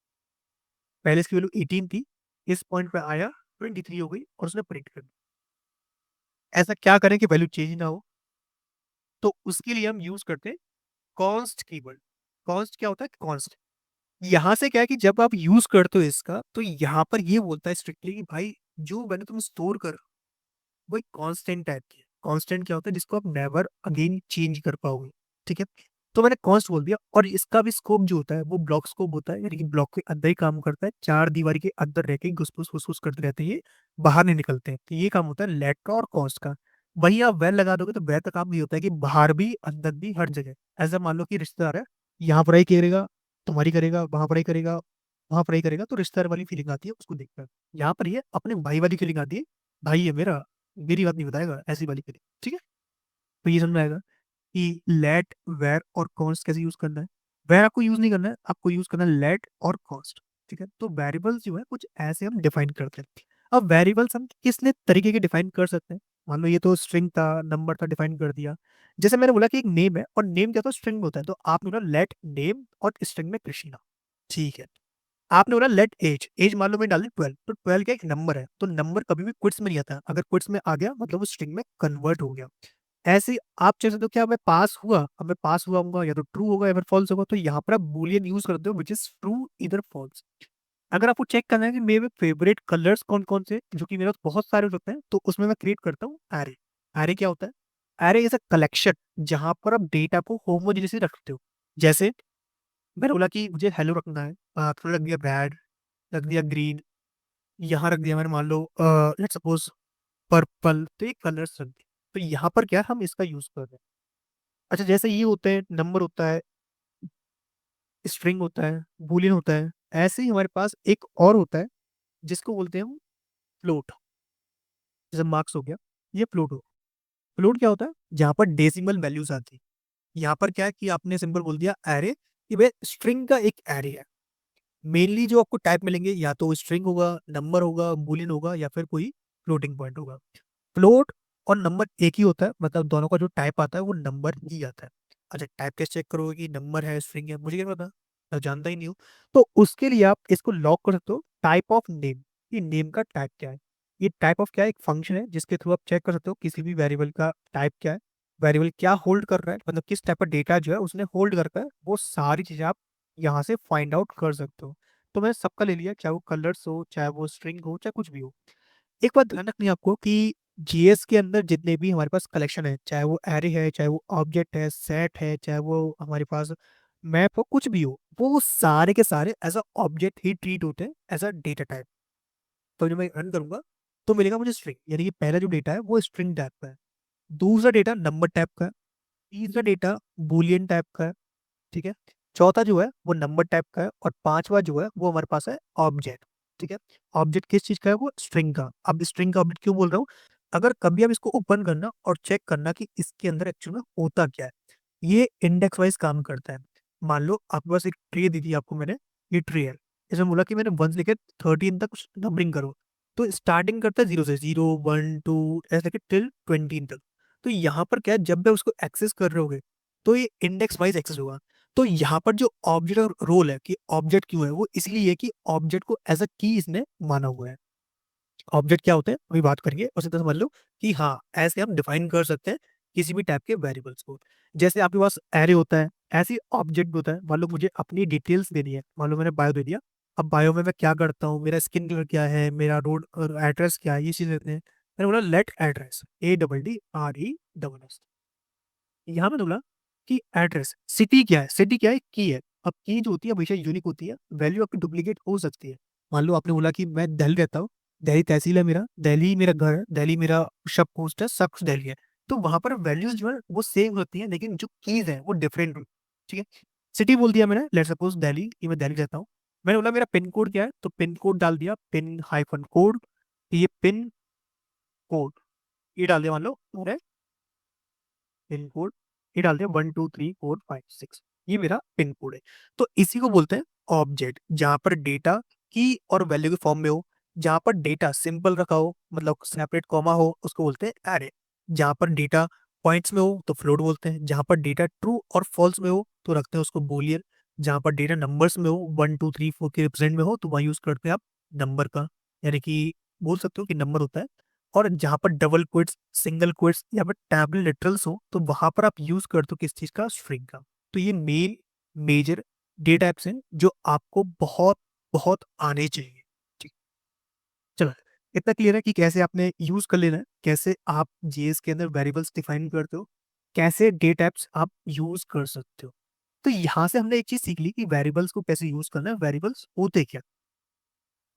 पहले इसकी वैल्यू 18 थी, इस पॉइंट पे आया 23 हो गई और उसने प्रिंट कर दिया। ऐसा क्या करें कि वैल्यू चेंज ना हो, तो उसके लिए हम यूज करते हैं कॉन्स्ट कीवर्ड। कॉन्स्ट क्या होता है, कॉन्स्ट। यहाँ से क्या है कि जब आप यूज करते हो इसका, तो यहाँ पर ये बोलता है स्ट्रिक्टली कि भाई जो मैंने तुम स्टोर कर, वो एक कांस्टेंट टाइप की है। कांस्टेंट क्या होता है, जिसको आप नेवर अगेन चेंज कर पाओगे, ठीक है। तो मैंने कॉन्स्ट बोल दिया, और इसका भी स्कोप जो होता है वो ब्लॉक स्कोप होता है, यानी कि ब्लॉक के अंदर ही काम करता है, चार दीवारी के अंदर रह के घुसफुस फुसफुस करते रहते हैं, ये बाहर नहीं निकलते हैं। तो ये काम होता है लेट का और कॉन्स्ट का। वहीं आप वैल लगा दोगे तो वैल का काम ये होता है कि बाहर भी अंदर भी हर जगह। ऐसा मान लो कि रिश्तेदार है, यहाँ पर ही करेगा, तुम्हारी करेगा, वहां पर ही करेगा, वहां पर ही करेगा, तो रिश्तेदार वाली फीलिंग आती है उसको देखकर। यहाँ पर ये अपने भाई वाली फीलिंग आती है, भाई है मेरा, मेरी बात नहीं बताएगा, ऐसी वाली करें, ठीक है। तो ये समझ में आएगा कि लेट, वेर और कॉन्स्ट कैसे यूज करना है। वेर आपको यूज नहीं करना है, आपको यूज करना है लेट और कॉन्स्ट, ठीक है। तो वेरिएबल्स जो है कुछ ऐसे हम डिफाइन करते हैं। अब वेरिएबल्स हम किसने तरीके के डिफाइन कर सकते हैं। मान लो ये तो स्ट्रिंग था, नंबर था, डिफाइन कर दिया। जैसे मैंने बोला कि एक नेम है, और नेम क्या था, स्ट्रिंग में होता है, तो आपने बोला लेट नेम और स्ट्रिंग में कृष्णा, ठीक है। आपने बोला लेट एज, एज मान लो मैं डाल दी 12, तो 12 का एक नंबर है, तो नंबर कभी भी क्विट्स में नहीं आता, अगर क्विट्स में आ गया मतलब वो स्ट्रिंग में कन्वर्ट हो गया। ऐसे ही आप चाह सकते हो क्या मैं पास हुआ, अब मैं पास हुआ हूँ या तो ट्रू होगा या फिर फॉल्स होगा, तो यहाँ पर आप बूलियन यूज करते हो विच इज ट्रू इधर फॉल्स। अगर आपको चेक करना है कि मेरे फेवरेट कलर्स कौन कौन से, जो कि मेरे पास बहुत सारे हो सकते हैं, तो उसमें मैं क्रिएट करता हूँ एरे। एरे क्या होता है, एरे इज अ कलेक्शन जहां पर आप डेटा को होमोजेनियसली रखते हो। जैसे मैंने बोला कि मुझे हेलो रखना है, थोड़ा रख दिया रेड, रख दिया ग्रीन, यहाँ रख दिया मैंने मान लो लेट्स सपोज पर्पल, तो ये कलर्स रख दिए। तो यहाँ पर क्या है, हम इसका यूज कर रहे हैं। अच्छा, जैसे ये होते हैं, नंबर होता है, स्ट्रिंग होता है, बूलियन होता है, ऐसे ही हमारे पास एक और होता है जिसको बोलते हैं हम फ्लोट। जैसे मार्क्स हो गया, ये फ्लोट हो। फ्लोट क्या होता है, जहाँ पर डेसिमल वैल्यूज आती है। यहाँ पर क्या है कि आपने सिंपल बोल दिया एरे, कि भाई स्ट्रिंग का एक एरे है। मेनली जो आपको टाइप मिलेंगे या तो स्ट्रिंग होगा, नंबर होगा, बूलियन होगा, या फिर कोई फ्लोटिंग पॉइंट होगा। फ्लोट और नंबर एक ही होता है, मतलब दोनों का जो टाइप आता है वो नंबर ही आता है। अच्छा, टाइप कैसे चेक करोगे कि नंबर है स्ट्रिंग है, मुझे क्या पता, मैं जानता ही नहीं हूँ। तो उसके लिए आप इसको लॉक कर सकते हो टाइप ऑफ नेम, कि नेम का टाइप क्या है। ये टाइप ऑफ क्या है, एक फंक्शन है जिसके थ्रू आप चेक कर सकते हो किसी भी वेरिएबल का टाइप क्या है, वेरिएबल क्या होल्ड कर रहा है, मतलब किस टाइप का डेटा जो है उसने होल्ड कर रखा है, वो सारी चीजें आप यहाँ से फाइंड आउट कर सकते हो। तो मैंने सबका ले लिया, चाहे वो कलर्स हो, चाहे वो स्ट्रिंग हो, चाहे कुछ भी हो। एक बात ध्यान रखनी है आपको कि जीएस के अंदर जितने भी हमारे पास कलेक्शन है, चाहे वो एरे है, चाहे वो ऑब्जेक्ट है, सेट है, चाहे वो हमारे पास मैप हो, कुछ भी हो, वो सारे के सारे एज अ ऑब्जेक्ट ही ट्रीट होते हैं, एज अ डेटा टाइप। तो जब मैं रन करूंगा तो मिलेगा मुझे स्ट्रिंग, यानी कि पहला जो डेटा है वो स्ट्रिंग टाइप का है, दूसरा डेटा नंबर टाइप का है, तीसरा डेटा बूलियन टाइप का है, ठीक है, चौथा जो है वो नंबर टाइप का है, और पांचवा जो है वो हमारे पास है ऑब्जेक्ट, ठीक है। ऑब्जेक्ट किस चीज का है, वो स्ट्रिंग का। अब स्ट्रिंग का ऑब्जेक्ट क्यों बोल रहा हूँ, अगर कभी आप इसको ओपन करना और चेक करना कि इसके अंदर एक्चुअल में होता क्या है, ये इंडेक्स वाइज काम करता है। मान लो आपके पास एक ट्री दी थी आपको मैंने, ये ट्री है, इसमें बोला कि मैंने 1 से लेकर 13 तक कुछ नंबरिंग करो, तो स्टार्टिंग करता है 0 से, 0 1 2 ऐसे लेकर टिल 20 तक। तो यहाँ पर क्या है, जब भी उसको एक्सेस कर रहे होगे तो ये इंडेक्स वाइज एक्सेस होगा। तो यहाँ पर जो ऑब्जेक्ट और रोल है, कि ऑब्जेक्ट क्यों है, वो इसलिए है कि ऑब्जेक्ट को एज अ की इसने माना हुआ है। ऑब्जेक्ट क्या होते हैं अभी बात करेंगे, उसी तरह समझ लो कि हाँ, ऐसे हम डिफाइन कर सकते हैं किसी भी टाइप के वेरिएबल्स को। जैसे आपके पास एरे होता है, ऐसे ऑब्जेक्ट भी होता है। मान लो मुझे अपनी डिटेल्स देनी है, मान लो मैंने बायो दे दिया। अब बायो में मैं क्या करता हूँ, मेरा स्किन कलर क्या है, मेरा रोड एड्रेस क्या है, ये चीज देते हैं। मैंने बोला लेट एड्रेस, ADDRESS। यहाँ पे बोला कि एड्रेस, सिटी क्या है, सिटी क्या है, की है। अब की जो होती है हमेशा यूनिक होती है, वैल्यू आपकी डुप्लीकेट हो सकती है। मान लो आपने बोला कि मैं दिल्ली रहता हूँ, दिल्ली तहसील है मेरा, दिल्ली मेरा घर है, दिल्ली मेरा शब पोस्ट है, शख्स दिल्ली है। तो वहां पर वैल्यूज जो है वो सेम होती है, लेकिन जो कीज है वो डिफरेंट होती है। ठीक है, सिटी बोल दिया मैंने, लेट सपोज दिल्ली, कि मैं दिल्ली रहता हूँ। मैंने बोला मेरा पिन कोड क्या है, तो पिन कोड डाल दिया, पिन हाइफन कोड, ये पिन कोड, ये डाल दिया। मान लो पिन कोड ये डाल दिया 1 2 3 4 5 6, ये मेरा पिन कोड है। तो इसी को बोलते हैं ऑब्जेक्ट, जहां पर डेटा की और वैल्यू के फॉर्म में हो। जहां पर डेटा सिंपल रखा हो, मतलब सेपरेट कॉमा हो, उसको बोलते हैं एरे। जहां पर डेटा पॉइंट्स में हो तो फ्लोट बोलते हैं। जहां पर डेटा ट्रू और फॉल्स में हो तो रखते हैं उसको बोलियन। जहां पर डेटा नंबर्स में हो, 1 2 3 4 के रिप्रेजेंट में हो, तो वहां यूज करते हैं आप नंबर का, यानी कि बोल सकते हो कि नंबर होता है। और जहां पर डबल क्विट्स, सिंगल क्विट्स या फिर टैबल लिटरल्स हो, तो वहां पर आप यूज करते हो किस चीज का, स्ट्रिंग का। तो ये मेन मेजर डेटा टाइप्स हैं जो आपको बहुत बहुत आने चाहिए। ठीक, चलो, इतना क्लियर है कि कैसे आपने यूज कर लेना है, कैसे आप जेएस के अंदर वेरिएबल्स डिफाइन करते हो, कैसे डेटा टाइप्स आप यूज कर सकते हो। तो यहां से हमने एक चीज सीख ली कि वेरिएबल्स को कैसे यूज करना है, वेरिएबल्स होते क्या।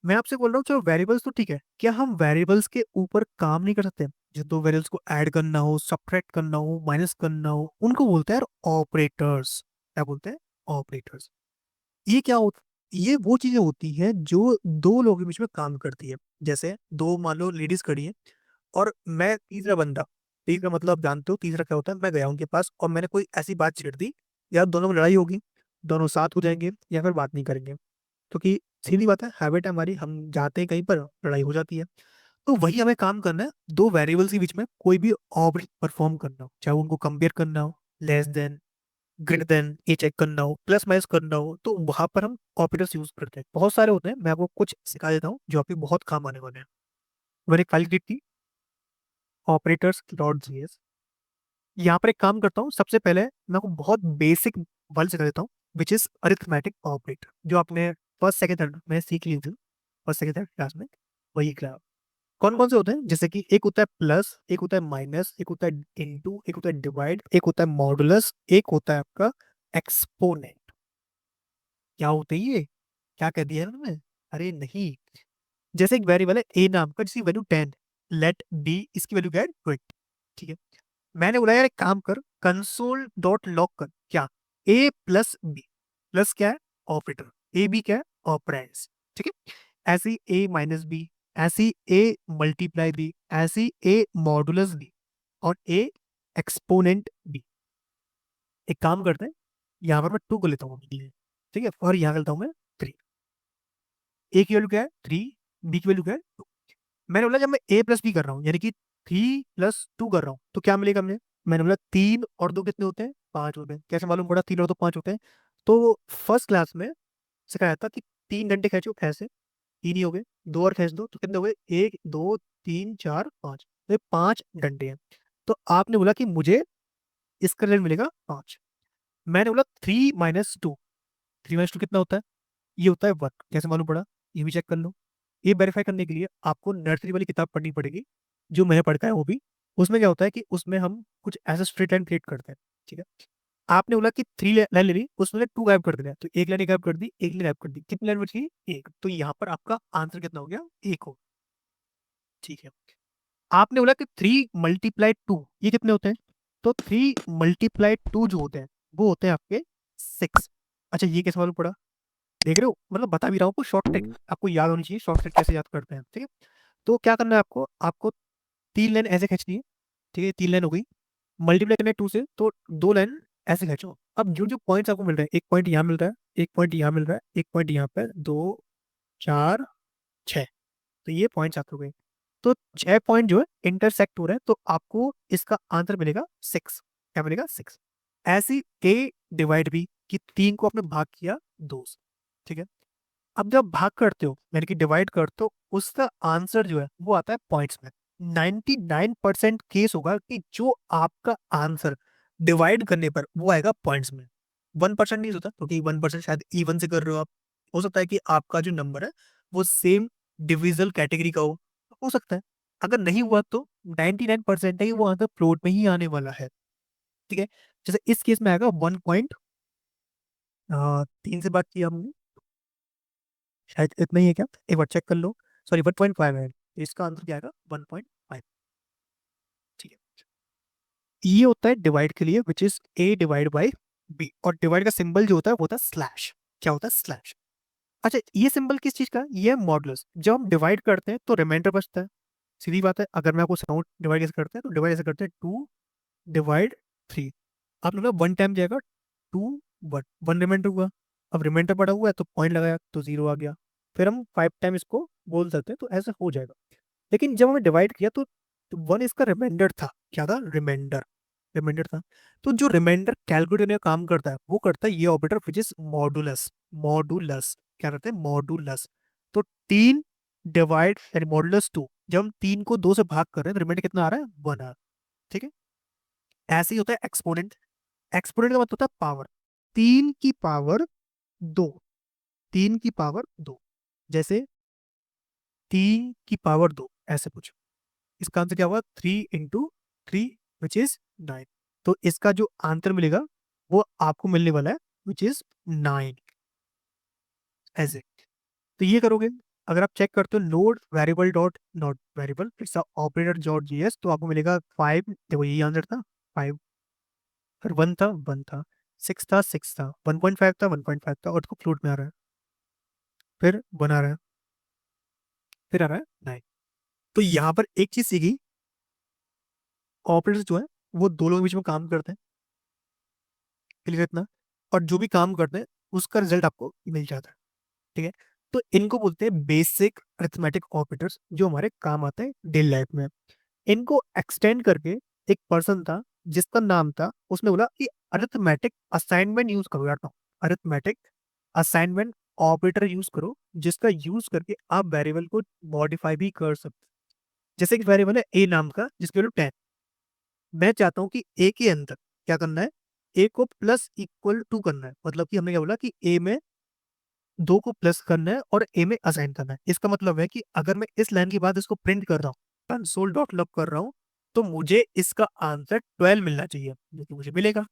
मैं आपसे बोल रहा हूँ चलो वेरिएबल्स तो ठीक है, क्या हम वेरिएबल्स के ऊपर काम नहीं कर सकते। जो दो वेरिएबल्स को ऐड करना हो, सब्ट्रैक्ट करना हो, माइनस करना हो, उनको बोलते हैं ऑपरेटर्स। क्या बोलते हैं, ऑपरेटर्स। ये क्या होता, ये वो चीजें होती हैं जो दो लोगों के बीच में काम करती है। जैसे दो मान लो लेडीज खड़ी है, और मैं तीसरा बंदा। तीसरा मतलब जानते हो तीसरा क्या होता है, मैं गया उनके पास और मैंने कोई ऐसी बात छेड़ दी, या दोनों में लड़ाई होगी, दोनों साथ हो जाएंगे या फिर बात नहीं करेंगे। क्योंकि सीधी बात है, हैबिट है हमारी, हम जाते हैं कहीं पर, लड़ाई हो जाती है। तो वही हमें काम करना है, दो वेरिएबल्स के बीच में कोई भी ऑपरेशन परफॉर्म करना हो, चाहे उनको कंपेयर करना हो, लेस देन, ग्रेटर देन, ये चेक करना हो, प्लस माइनस करना हो, तो वहां पर हम ऑपरेटर्स यूज करते हैं। बहुत सारे होते हैं, मैं आपको कुछ सिखा देता हूँ जो आपके बहुत काम आने वाले हैं। मैंने एक फाइल क्रिएट की, ऑपरेटर्स.js। यहाँ पर एक काम करता हूँ, सबसे पहले मैं आपको बहुत बेसिक वर्ड सिखा देता हूँ, विच इज अरिथमेटिक ऑपरेटर, जो आपने फर्स्ट सेकंड थर्ड में सीख ली थी, फर्स्ट सेकंड थर्ड क्लास में। वही क्लास कौन कौन से होते हैं, जैसे कि एक होता है प्लस, एक होता है माइनस, एक होता है इनटू, एक होता है डिवाइड, एक होता है मॉडुलस, एक होता है आपका एक्सपोनेंट। क्या होते हैं ये, क्या कह दिया है उन्होंने, अरे नहीं। जैसे एक वेरिएबल है ए नाम का, जिसकी वैल्यू 10, लेट बी, इसकी वैल्यू क्या है 20। ठीक है, मैंने बोला यार एक काम कर, कंसोल डॉट लॉग कर क्या, ए प्लस बी। प्लस क्या है, ऑपरेटर, ए बी क्या है, ऑपरेंड्स। ठीक है, ऐसी ए माइनस बी, ऐसी ए मल्टीप्लाई बी, ऐसी ए मॉडुलस बी, और ए एक्सपोनेंट बी। एक काम करते हैं, यहाँ पर मैं 2 को लेता हूँ अभी के लिए, ठीक है, और यहाँ लेता हूँ मैं 3। ए की वैल्यू क्या है 3, बी की वैल्यू क्या है 2। मैंने बोला जब मैं ए प्लस बी कर रहा हूँ, यानी कि 3 + 2 कर रहा हूँ, तो क्या मिलेगा हमने, मैंने बोला 3 और 2 कितने होते हैं, 5 होते हैं। कैसे मालूम पड़ा 3 और 2 5 होते हैं, तो फर्स्ट क्लास में सिखाया था कि 3 डंडे खींचो, ऐसे 3 ही हो गए, 2 और खींच दो तो कितने हो गए, 1 2 3 4 5, तो ये 5 डंडे हैं। तो आपने बोला कि मुझे इसका रिजल्ट मिलेगा 5। मैंने बोला 3 - 2, 3 - 2 कितना होता है, ये होता है 1। कैसे मालूम पड़ा, ये भी चेक कर लो। ये वेरीफाई करने के लिए आपको नर्सरी वाली किताब पढ़नी पड़ेगी, जो मैंने पढ़ा है वो भी। उसमें क्या होता है कि उसमें हम कुछ ऐसा स्ट्रेट लाइन क्रिएट करते हैं। ठीक है, आपने बोला कि 3 लाइन ले ली, उसमें 2 गायब कर दिया, तो एक लाइन गायब कर दी, एक लाइन गायब कर दी, कितनी लाइन बची, एक। तो यहाँ पर आपका आंसर कितना हो गया, एक हो। ठीक है, आपने बोला कि 3 × 2 ये कितने होते हैं, तो 3 × 2 जो होते हैं वो होते हैं आपके 6। अच्छा, ये कैसे मालूम पड़ा, देख रहे हो, मतलब बता भी रहा हूँ आपको, शॉर्ट ट्रिक आपको याद होनी चाहिए, शॉर्ट ट्रिक कैसे याद करते हैं। ठीक है, तो क्या करना है आपको, आपको 3 लाइन ऐसे खींचनी है। ठीक है, 3 लाइन हो गई, मल्टीप्लाई करना है 2 से, तो 2 लाइन ऐसे खींचो। अब जो जो पॉइंट्स आपको मिल रहे हैं, एक पॉइंट यहाँ मिल रहा है, एक पॉइंट यहाँ मिल रहा है, एक पॉइंट यहाँ पे, 2 4 6, तो ये पॉइंट्स आपको गए। तो 6 पॉइंट जो है इंटरसेक्ट हो रहे हैं, तो आपको इसका आंसर मिलेगा 6। क्या मिलेगा, 6। ऐसी ए डिवाइड बी, कि 3 को आपने भाग किया 2 से। ठीक है, अब जब भाग करते हो यानी कि डिवाइड करते हो, उसका आंसर जो है वो आता है पॉइंट्स में। 99% केस होगा कि जो आपका आंसर डिवाइड करने पर वो आएगा पॉइंट्स में। 1% नहीं होता, क्योंकि 1% शायद इवन से कर रहे हो आप। हो सकता है कि आपका जो नंबर है वो सेम डिविजल कैटेगरी का हो सकता है। अगर नहीं हुआ तो 99% है कि वो आंसर फ्लोट में ही आने वाला है। ठीक है, जैसे इस केस में आएगा 1.3 से बात किया हमने, शायद इतना ही है क्या, एक बार चेक कर लो। सॉरी 1.5 है, तो इसका आंसर क्या आएगा 1.5। ठीक है, ये होता है डिवाइड के लिए, which is A divide by B. और डिवाइड का सिंबल जो होता है वो होता है स्लैश। क्या होता है, स्लैश। अच्छा, ये सिंबल किस चीज का है? ये है मॉडुलस। जब हम डिवाइड करते हैं तो रिमाइंडर बचता है। सीधी बात है, अगर मैं आपको सिखाऊं डिवाइड कैसे करते हैं, तो डिवाइड ऐसे करते हैं 2/3। आप लोग ना 1 टाइम जाएगा 2, 1 1 रिमाइंडर हुआ। अब रिमाइंडर पड़ा हुआ है तो पॉइंट लगाया तो 0 आ गया। फिर हम 5 टाइम इसको बोल सकते हैं, तो ऐसे हो जाएगा। लेकिन जब हमें डिवाइड किया तो 1 इसका रिमाइंडर था। क्या था, रिमाइंडर। रिमाइंडर था। तो जो रिमाइंडर कैलकुलेट करने का काम करता है वो करता है ये operator, which is modulus. Modulus क्या करते हैं, मॉडुलस। तो 3 डिवाइड यानी मॉडुलस 2, जब हम 3 को 2 से भाग कर रहे हैं तो रिमाइंडर कितना आ रहा है, 1 आ रहा है। ठीक है, ऐसे ही होता है एक्सपोनेंट। एक्सपोनेंट का मतलब होता है पावर। 3 की पावर 2, 3 की पावर 2, जैसे 3 की पावर 2 ऐसे कुछ। इसका आंसर क्या होगा, 3 × 3 विच इज 9। तो इसका जो आंसर मिलेगा वो आपको मिलने वाला है विच इज 9। ऐसे तो ये करोगे। अगर आप चेक करते हो load variable dot not variable it's operator dot GS, तो आपको मिलेगा 5। देखो यही आंसर था 5। फिर 1 था 6 था 1.5 था 1.5 था, और इसको फ्लोट में आ रहा है। फिर बना रहा है, फिर आ रहा है 9। तो यहाँ पर एक चीज सीखी, ऑपरेटर जो है वो दो लोगों के बीच में काम करते हैं। क्लियर इतना? और जो भी काम करते हैं उसका रिजल्ट आपको मिल जाता है। ठीक है, तो इनको बोलते हैं बेसिक अरिथमेटिक ऑपरेटर्स, जो हमारे काम आते हैं डेली लाइफ में। इनको एक्सटेंड करके एक पर्सन था जिसका नाम था, उसने बोला कि अरिथमेटिक असाइनमेंट यूज करो यार। अरिथमेटिक असाइनमेंट ऑपरेटर यूज करो, जिसका यूज करके आप वेरिएबल को मॉडिफाई भी कर सकते हैं। जैसे एक वेरिएबल है ए नाम का जिसकी वैल्यू 10। मैं चाहता हूँ कि ए के अंदर क्या करना है, ए को प्लस इक्वल टू करना है। मतलब कि हमने क्या बोला कि ए में 2 को प्लस करना है और ए में असाइन करना है। इसका मतलब है कि अगर मैं इस लाइन के बाद इसको प्रिंट कर रहा हूँ, कंसोल डॉट लॉग कर रहा हूँ, तो मुझे इसका आंसर 12 मिलना चाहिए, जो कि मुझे मिलेगा।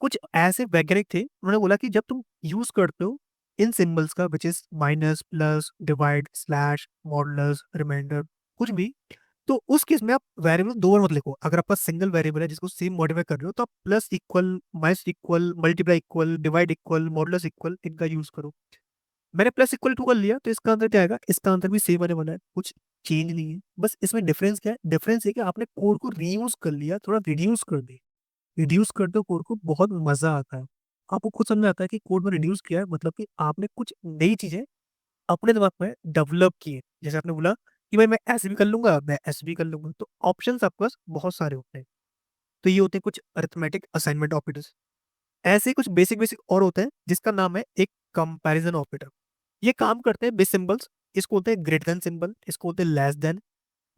कुछ ऐसे वैज्ञानिक थे, उन्होंने बोला कि जब तुम यूज करते हो इन सिंबल्स का, which is minus, plus, divide, slash, modulus, remainder, कुछ भी, तो उस केस में आप वेरिएबल दो बार मत लिखो। अगर आपका सिंगल वेरिएबल है जिसको सेम मॉडिफाई कर रहे हो, तो आप plus equal, minus equal, multiply equal, divide equal, modulus equal, इनका यूज करो। मैंने प्लस इक्वल टू कर लिया, तो इसका आंसर क्या आएगा, इसका आंसर भी सेम आने वाला है। कुछ चेंज नहीं है, बस इसमें डिफरेंस क्या है, डिफरेंस है कि आपने कोड को रीयूज कर लिया, थोड़ा रिड्यूस कर दी। रिड्यूस करते हो कोड को, बहुत मजा आता है। आपको खुद समझ में आता है कि कोड में रिड्यूस किया है, मतलब कि आपने कुछ नई चीजें अपने दिमाग में डेवलप की है। जैसे आपने बोला कि भाई मैं ऐसे भी कर लूंगा, मैं ऐसे भी कर लूंगा, तो ऑप्शंस आपके पास बहुत सारे होते हैं। तो ये होते हैं कुछ अरिथमेटिक असाइनमेंट ऑपरेटर्स। ऐसे ही कुछ बेसिक बेसिक और होते हैं जिसका नाम है एक कंपैरिजन ऑपरेटर। ये काम करते हैं बेस सिंबल्स। इसको बोलते हैं ग्रेटर देन सिंबल, इसको बोलते हैं less than,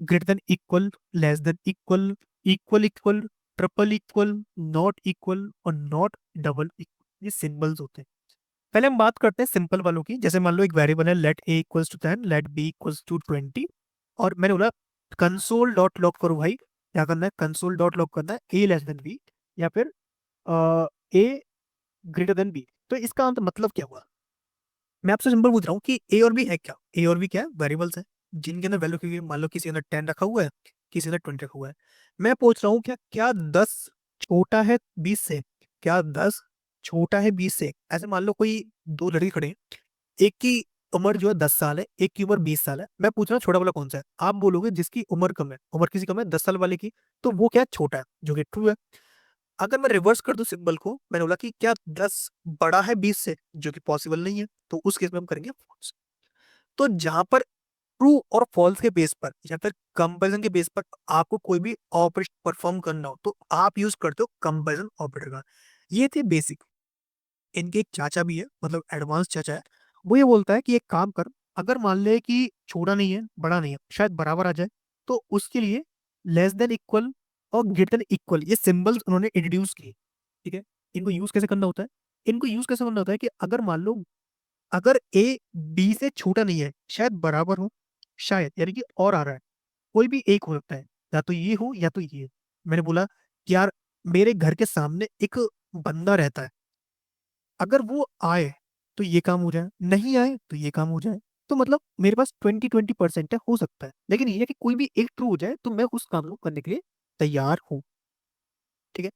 greater than equal, less than equal, equal equal, triple equal, not equal और नॉट डबल इक्वल। ये सिंबल्स होते हैं। पहले हम बात करते हैं सिंपल वालों की। जैसे मान लो एक वेरिएबल है let A equals to 10, let B equals to 20, और मैंने बोला कंसोल डॉट लॉग करो भाई। क्या करना है, कंसोल डॉट लॉग करना है ए लेस देन बी, या फिर ए ग्रेटर देन बी। तो इसका मतलब क्या हुआ, मैं आपसे सिंपल पूछ रहा हूँ कि ए और बी है क्या। ए और बी क्या है, वेरिएबल्स है जिनके अंदर वैल्यू, क्योंकि मान लो किसी के अंदर 10 रखा हुआ है, किसी के अंदर 20 रखा हुआ है। मैं पूछ रहा हूँ क्या क्या 10 छोटा है 20 से, क्या 10 छोटा है 20 से। ऐसे मान लो कोई दो लड़के खड़े हैं, एक की उम्र जो है 10 साल है, एक की उम्र 20 साल है। मैं पूछ रहा हूँ छोटा वाला कौन सा है। आप बोलोगे जिसकी उम्र कम है, उम्र किसी कम है 10 साल वाले की, तो वो क्या छोटा है, जो कि ट्रू है। अगर मैं रिवर्स कर दूं सिंबल को, मैंने बोला कि क्या 10 बड़ा है 20 से, जो कि पॉसिबल नहीं है, तो उस केस में हम करेंगे false। तो जहां पर ट्रू और फॉल्स के बेस पर या फिर कंपैरिजन के बेस पर आपको कोई भी ऑपरेशन परफॉर्म करना हो, तो आप यूज करते हो कंपैरिजन ऑपरेटर का। ये थे बेसिक। इनके एक चाचा भी है, मतलब एडवांस चाचा है, वो ये बोलता है कि एक काम कर, अगर मान ले कि छोटा नहीं है बड़ा नहीं है, शायद बराबर आ जाए, तो उसके लिए लेस देन इक्वल और ग्रेटर देन इक्वल ये सिंबल्स उन्होंने इंट्रोड्यूस किए। ठीक है, इनको यूज कैसे करना होता है? इनको यूज कैसे करना होता है कि अगर मान लो, अगर ए बी से छोटा नहीं है, शायद बराबर हो, शायद यानी कि और आ रहा है, कोई भी एक हो सकता है, या तो ये हो या तो ये। मैंने बोला कि यार मेरे घर के सामने एक बंदा रहता है, अगर वो आए तो ये काम हो जाए, नहीं आए तो ये काम हो जाए। तो मतलब मेरे पास 20-20% है, हो सकता है, लेकिन ये है कि कोई भी एक ट्रू हो जाए तो मैं उस काम को करने के लिए तैयार हूँ। ठीक है,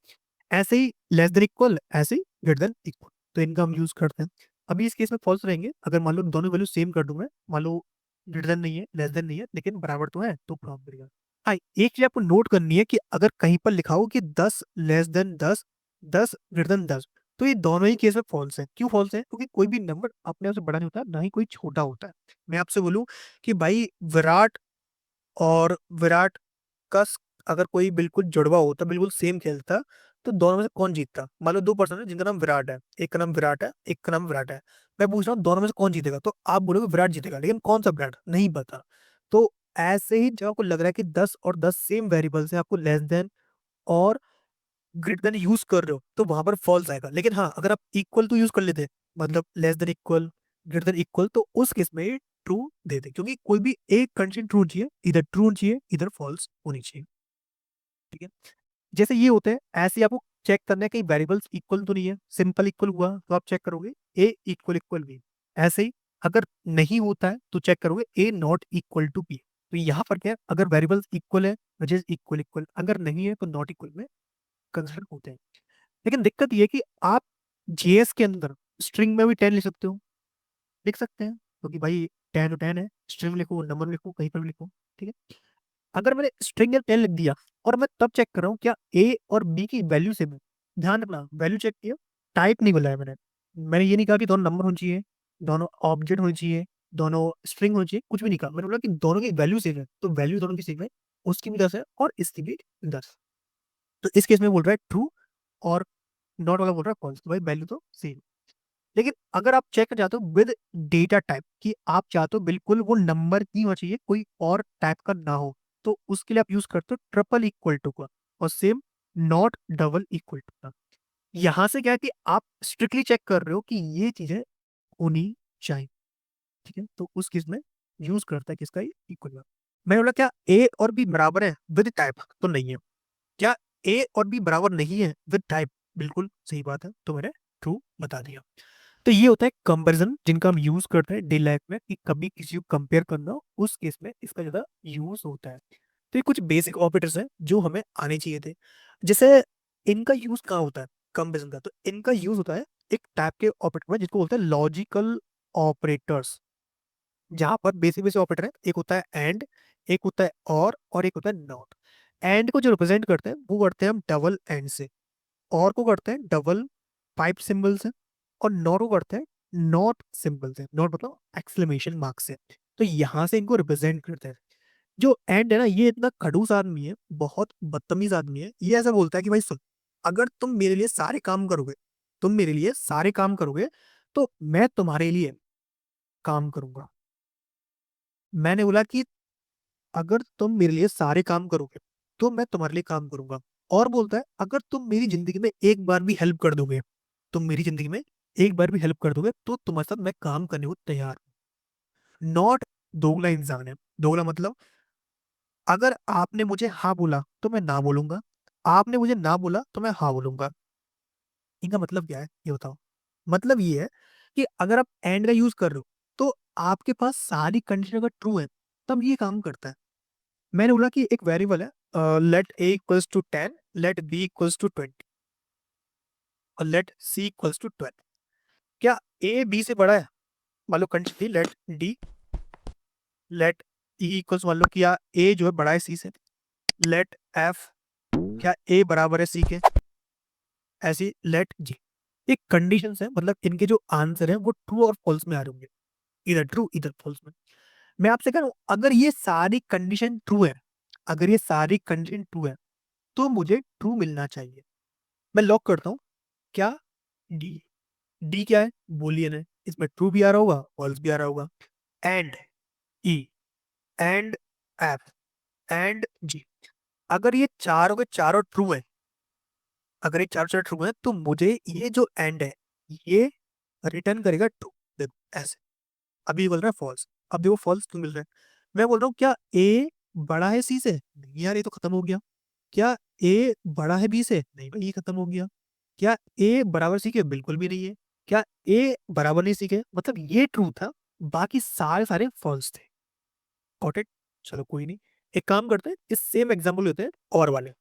ऐसे ही लेस देन इक्वल, ऐसे ही ग्रेटर देन इक्वल, तो इनका हम यूज करते हैं। अभी इस केस में फॉल्स रहेंगे, अगर मान लो दोनों वैल्यू सेम कर दूं मैं, मान लो ग्रेटर देन नहीं है लेस देन नहीं है लेकिन बराबर तो है, तो प्रॉब्लम करेगा। हाँ, एक चीज आपको नोट करनी है कि अगर कहीं पर लिखा हो कि 10 लेस देन 10, 10 ग्रेटर देन 10, तो ये दोनों ही केस में फॉल्स है। क्यों फॉल्स है? क्योंकि कोई भी नंबर अपने आप से बड़ा नहीं होता, ना ही कोई छोटा होता है। मैं आपसे बोलूं कि भाई विराट और विराट का अगर कोई बिल्कुल जुड़वा होता, बिल्कुल सेम खेलता, तो दोनों में से कौन जीतता? मान लो दो पर्सन है जिनका नाम विराट है, एक का नाम विराट है, एक का नाम विराट है। मैं पूछ रहा हूँ दोनों में से कौन जीतेगा, तो आप बोलोगे विराट जीतेगा, लेकिन कौन सा विराट नहीं पता। तो ऐसे ही जब आपको लग रहा है कि 10 और 10 सेम वेरिएबल्स है, आपको लेस देन और ग्रेटर देन यूज कर रहे हो, तो वहां पर फॉल्स आएगा। लेकिन हाँ, अगर आप इक्वल तो यूज कर लेते, मतलब less than equal, greater than equal, तो उस केस में ट्रू दे दे, क्योंकि कोई भी एक कंडीशन ट्रू चाहिए, इधर ट्रू होनी चाहिए इधर फॉल्स होनी चाहिए। ठीक है, जैसे ये होते हैं, ऐसे ही आपको चेक करना है कि वेरिएबल्स इक्वल तो नहीं है। सिंपल इक्वल हुआ तो आप चेक करोगे ए इक्वल इक्वल बी। ऐसे ही अगर नहीं होता है तो चेक करोगे ए नॉट इक्वल टू बी। तो यहाँ पर क्या है, अगर वेरिएबल्स इक्वल है विच इज इक्वल इक्वल, अगर नहीं है तो नॉट इक्वल में कंसिडर होते हैं। लेकिन दिक्कत ये है कि आप जेएस के अंदर स्ट्रिंग में भी 10 लिख सकते हो, लिख सकते हैं, क्योंकि भाई 10 तो 10 है, स्ट्रिंग लिखो नंबर लिखो कहीं पर भी लिखो। ठीक है, अगर मैंने स्ट्रिंग या 10 लिख दिया और मैं तब चेक कर रहा हूँ क्या ए और बी की वैल्यू सेम है, ध्यान रखना वैल्यू चेक किया, टाइप नहीं बोला है मैंने। मैंने ये नहीं कहा कि दोनों नंबर होनी चाहिए, दोनों ऑब्जेक्ट होनी चाहिए, दोनों स्ट्रिंग होनी चाहिए, कुछ भी नहीं कहा। मैंने बोला कि दोनों की वैल्यू सेम है, तो वैल्यू दोनों की सेम है, उसकी भी 10 है और इसकी भी 10। तो इस केस में बोल रहा है ट्रू, और नॉट वाला बोल रहा है फॉल्स, तो भाई वैल्यू तो सेम। लेकिन अगर आप चेक कर चाहते हो विद डेटा टाइप, कि आप चाहते हो बिल्कुल वो नंबर की होना चाहिए, कोई और टाइप का ना हो, तो उसके लिए आप यूज करते हो ट्रिपल इक्वल टू का, और same not double equal to का। यहां से क्या है कि आप स्ट्रिक्टली चेक कर रहे हो कि ये चीजें होनी चाहिए। ठीक है, तो उस केस में यूज करता है किसका, इक्वल। मैं बोला क्या ए और बी बराबर है विद टाइप, तो नहीं है। क्या ए और बी बराबर नहीं है विद टाइप? बिल्कुल सही बात है, तो मैंने ट्रू बता दिया। तो ये होता है कंपैरिजन, जिनका हम यूज करते हैं डे लाइफ में, कि कभी किसी को कंपेयर करना हो, उस केस में इसका ज्यादा यूज होता है। तो ये कुछ बेसिक ऑपरेटर्स हैं जो हमें आने चाहिए थे। जैसे इनका यूज कहाँ होता है कंपैरिजन का? तो इनका यूज होता है एक टाइप के ऑपरेटर में जिसको बोलते हैं लॉजिकल ऑपरेटर्स, जहां पर बेसिक बेसिक ऑपरेटर है। एक होता है एंड, एक होता है और एक होता है नॉट। एंड को जो रिप्रेजेंट करते हैं वो करते हैं हम डबल एंड से, और को करते हैं डबल पाइप सिंबल से, और नॉट को करते हैं नॉट सिंबल से, नॉट मतलब एक्सक्लेमेशन मार्क से। तो यहां से इनको रिप्रेजेंट करते हैं। जो एंड है ना, ये इतना खड़ूस आदमी है, बहुत बदतमीज आदमी है। ये ऐसा बोलता है कि भाई सुन, अगर तुम मेरे लिए सारे काम करोगे, तुम मेरे लिए सारे काम करोगे, तो मैं तुम्हारे लिए काम करूंगा। मैंने बोला कि अगर तुम मेरे लिए सारे काम करोगे तो मैं तुम्हारे लिए काम करूंगा। और बोलता है अगर तुम मेरी जिंदगी में एक बार भी हेल्प कर दोगे, तुम मेरी जिंदगी में एक बार भी हेल्प कर दोगे, तो तुम्हारे साथ मैं काम करने को तैयार हूं। नॉट दोगला इंसान है। दोगला मतलब अगर आपने मुझे हाँ बोला तो मैं ना बोलूंगा, आपने मुझे ना बोला तो मैं हाँ बोलूंगा। इनका मतलब क्या है ये बताओ? मतलब ये है कि अगर आप एंड का यूज कर रहे हो, तो आपके पास सारी कंडीशन अगर ट्रू है, तब ये काम करता है। मैंने बोला कि एक वेरिएबल है, let A equals to 10, let B equals to 20, और लेट सी इक्वल्स टू 12। क्या ए बी से बड़ा है? मान लो कंडीशन थी let D, let E equals, मान लो क्या ए जो है बड़ा है सी से, लेट एफ, क्या ए बराबर है सी के, ऐसी लेट जी। ये कंडीशंस है, मतलब इनके जो आंसर है वो ट्रू और फॉल्स में आ रहे होंगे, इधर ट्रू इधर फॉल्स में। मैं आपसे कह रहा हूं अगर ये सारी कंडीशन ट्रू है, अगर ये सारी कंडीशन ट्रू है, तो मुझे ट्रू मिलना चाहिए। मैं लॉक करता हूं क्या डी। डी क्या है? बूलियन है। इसमें ट्रू भी आ रहा होगा, फॉल्स भी आ रहा होगा। And E, and F, and G. अगर ये चारों के चारों ट्रू है, अगर ये चारों चारों ट्रू है, तो मुझे ये जो एंड है ये रिटर्न करेगा ट्रू। देखो ऐसे, अभी ये बोल रहा है फॉल्स, अब देखो फॉल्स क्यों मिल रहा है। मैं बोल रहा हूँ क्या ए बड़ा है सी से, नहीं यार ये तो खत्म हो गया। क्या ए बड़ा है बी से, नहीं भाई ये खत्म हो गया। क्या ए बराबर सी के, बिल्कुल भी नहीं है। क्या ए बराबर नहीं सी के, मतलब ये ट्रू था, बाकी सारे सारे फॉल्स थे। Got it. चलो कोई नहीं, एक काम करते हैं, इस सेम एग्जांपल लेते हैं और वाले।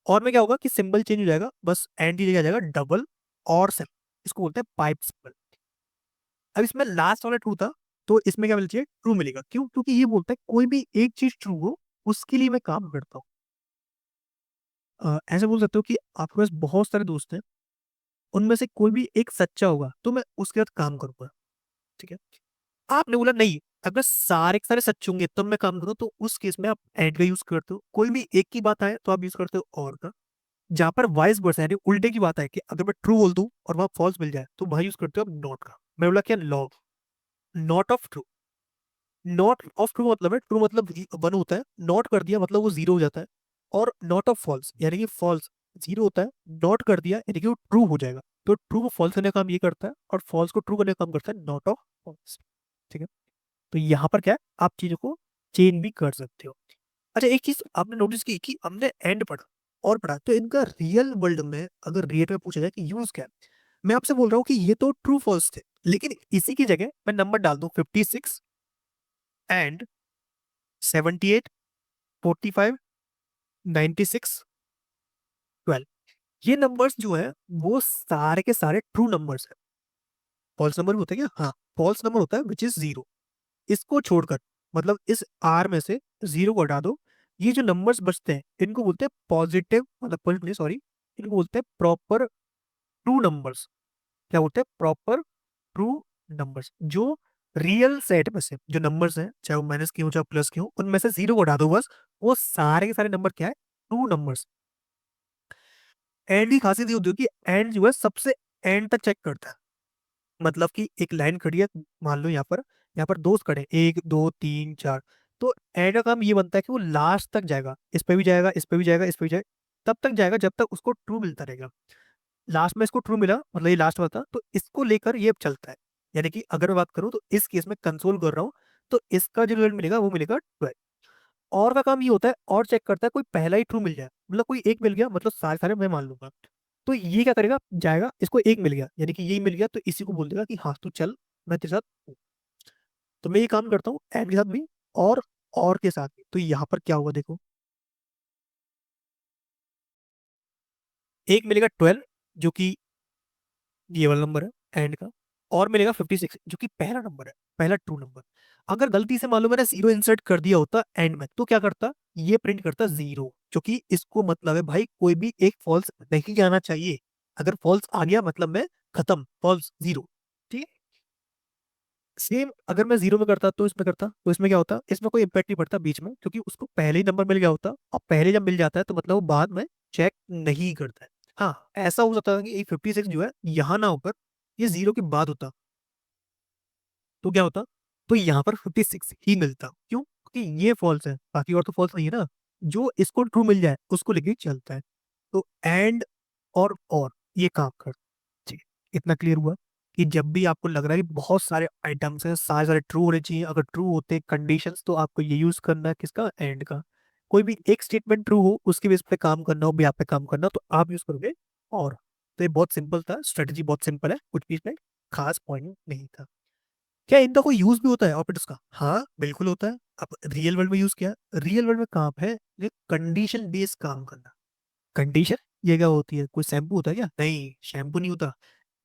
और में क्या होगा कि सिंबल चेंज हो जाएगा, बस एंड की जगह आ जाएगा डबल और सिंबल, इसको बोलते हैं पाइप सिंबल। अब इसमें लास्ट वाला ट्रू था, तो इसमें क्या मिलना चाहिए, ट्रू मिलेगा। क्यों? क्योंकि ये बोलता है कोई भी एक चीज ट्रू हो उसके लिए मैं काम करता हूँ। ऐसे बोल सकते हो कि आपके पास बहुत सारे दोस्त हैं, उनमें से कोई भी एक सच्चा होगा तो मैं उसके साथ काम करूंगा। ठीक है, आपने बोला नहीं, अगर सारे के सारे सच होंगे तब मैं काम करूँ, तो उस केस में आप एंड का यूज करते हो। कोई भी एक की बात आए तो आप यूज करते हो और का। जहां पर वाइस वर्सा यानी उल्टे की बात है कि अगर मैं ट्रू बोल दूं और वहां फॉल्स मिल जाए, तो वहां यूज करते हो आप नॉट का। मैं बोला क्या, log, not of true. Not of true मतलब है, ट्रू मतलब वन होता है, नॉट कर दिया मतलब वो जीरो हो जाता है। और नॉट ऑफ फॉल्स यानी कि फॉल्स जीरो होता है, नॉट कर दिया यानी कि वो ट्रू हो जाएगा। तो ट्रू को फॉल्स करने का काम ये करता है, और फॉल्स को ट्रू करने का काम करता है नॉट ऑफ फॉल्स। ठीक है, तो यहाँ पर क्या है, आप चीजों को चेंज भी कर सकते हो। अच्छा, एक चीज आपने नोटिस की कि हमने एंड पढ़ा और पढ़ा, तो इनका रियल वर्ल्ड में अगर रियल में पूछा जाए कि यूज क्या है, मैं आपसे बोल रहा हूँ कि ये तो ट्रू फॉल्स थे, लेकिन इसी की जगह मैं नंबर डाल दूं 56 एंड 78, 45, 96, 12। ये नंबर्स जो है वो सारे के सारे ट्रू नंबर्स है। फॉल्स नंबर भी होता है क्या? हाँ, फॉल्स नंबर होता है विच इज जीरो। इसको छोड़कर, मतलब इस आर में से जीरो को हटा दो, ये जो नंबर्स बचते हैं इनको बोलते हैं पॉजिटिव, मतलब पॉजिटिव नहीं सॉरी, इनको बोलते हैं प्रॉपर ट्रू नंबर्स। क्या बोलते हैं? Proper true numbers. जो रियल सेट में से जो नंबर्स हैं, चाहे वो माइनस के हो चाहे प्लस के हो, उनमें से जीरो को हटा दो बस, वो सारे के सारे नंबर क्या है, ट्रू नंबर्स। एंड की खासियत ये होती है कि एंड जो है सबसे एंड तक चेक करता है। मतलब कि एक लाइन खड़ी है, मान लो यहाँ पर दोस्त खड़े हैं, एक दो तीन चार, तो एंड का काम ये बनता है कि वो लास्ट तक जाएगा, इस पे भी जाएगा, इस पे भी जाएगा, इस पे भी जाएगा, तब तक जाएगा जब तक उसको ट्रू मिलता रहेगा। लास्ट में इसको ट्रू मिला, मतलब ये लास्ट वाला था, तो इसको लेकर ये चलता है। यानी कि अगर मैं बात करूं तो इस केस में कंसोल कर रहा हूँ, तो इसका जो रिजल्ट मिलेगा वो मिलेगा 12। और का काम ये होता है, और चेक करता है कोई पहला ही ट्रू मिल जाए, मतलब कोई एक मिल गया मतलब सारे सारे मैं मान लूंगा, तो ये क्या करेगा, जाएगा, इसको एक मिल गया यानी कि यही मिल गया, तो इसी को बोल देगा कि हाँ तू चल, मैं तेरे साथ हूँ। तो मैं ये काम करता हूँ एंड के साथ भी, और के साथ भी। तो यहाँ पर क्या होगा देखो, एक मिलेगा 12 जो कि ये वाला नंबर है एंड का, और मिलेगा 56 जो कि पहला नंबर है, पहला ट्रू नंबर। अगर गलती से मालूम मैंने जीरो इंसर्ट कर दिया होता एंड में, तो क्या करता, ये प्रिंट करता जीरो, क्योंकि इसको मतलब है भाई कोई भी एक फॉल्स नहीं आना चाहिए। अगर फॉल्स आ गया मतलब मैं खत्म, फॉल्स जीरो। ठीक है, सेम अगर मैं जीरो में करता तो इसमें करता, तो इसमें क्या होता, इसमें कोई इम्पैक्ट नहीं पड़ता बीच में, क्योंकि उसको पहले ही नंबर मिल गया होता, और पहले जब मिल जाता है तो मतलब वो बाद में चेक नहीं करता है। हाँ, ऐसा हो सकता है कि 56 जो है यहाँ ना होकर ये जीरो के बाद होता, तो क्या होता, तो यहाँ पर 56 ही मिलता। क्यों? क्योंकि ये फॉल्स है, बाकी और तो फॉल्स नहीं है ना। जो इसको ट्रू मिल जाए उसको लेके चलता है। तो एंड और ये काम कर, जी। इतना क्लियर हुआ कि जब भी आपको लग रहा है कि बहुत सारे आइटम्स हैं, सारे सारे ट्रू होने चाहिए, अगर ट्रू होते कंडीशंस, तो आपको ये यूज करना है किसका, एंड का। कोई भी एक स्टेटमेंट ट्रू हो उसके बेस पे काम करना हो, भी आप पे काम करना हो, तो आप यूज करोगे और। तो ये बहुत सिंपल था, स्ट्रेटजी बहुत सिंपल है, कुछ भी इसमें खास पॉइंट नहीं था। क्या इनका कोई यूज भी होता है ऑपरेटर्स का? हाँ बिल्कुल होता है। अब रियल वर्ल्ड में यूज किया, रियल वर्ल्ड में काम है ये कंडीशन बेस्ड काम करना। कंडीशन ये क्या होती है, कोई शैम्पू होता है क्या? नहीं, शैम्पू नहीं होता।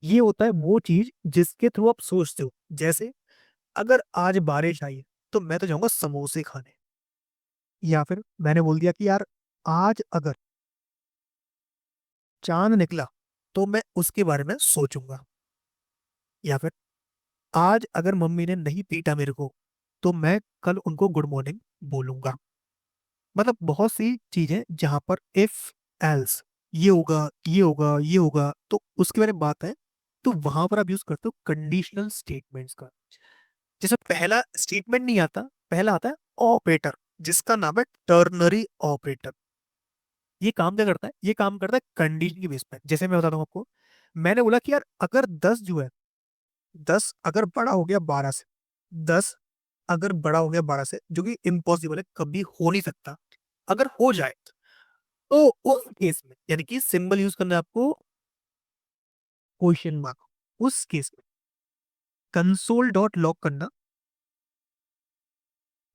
ये होता है वो चीज जिसके थ्रू आप सोचते हो। जैसे अगर आज बारिश आई है, तो मैं तो जाऊंगा समोसे खाने। या फिर मैंने बोल दिया कि यार आज अगर चांद निकला, तो मैं उसके बारे में सोचूंगा। या फिर आज अगर मम्मी ने नहीं पीटा मेरे को, तो मैं कल उनको गुड मॉर्निंग बोलूंगा। मतलब बहुत सी चीजें जहां पर इफ एल्स, ये होगा ये होगा ये होगा, तो उसके बारे में बात है। तो वहां पर आप यूज करते हो कंडीशनल स्टेटमेंट्स का। जैसे पहला स्टेटमेंट नहीं आता, पहला आता है ऑपरेटर, जिसका नाम है टर्नरी ऑपरेटर। ये काम क्या करता है? ये काम करता है कंडीशन के बेस पे। जैसे मैं बताता हूँ आपको, मैंने बोला कि यार अगर 10 जो है, 10 अगर बड़ा हो गया 12 से, 10 अगर बड़ा हो गया 12 से, जो कि इम्पॉसिबल है, कभी हो नहीं सकता, अगर हो जाए तो उस केस में, यानी कि सिंबल यूज करना है आपको क्वेश्चन मार्क, उस केस में कंसोल डॉट लॉग करना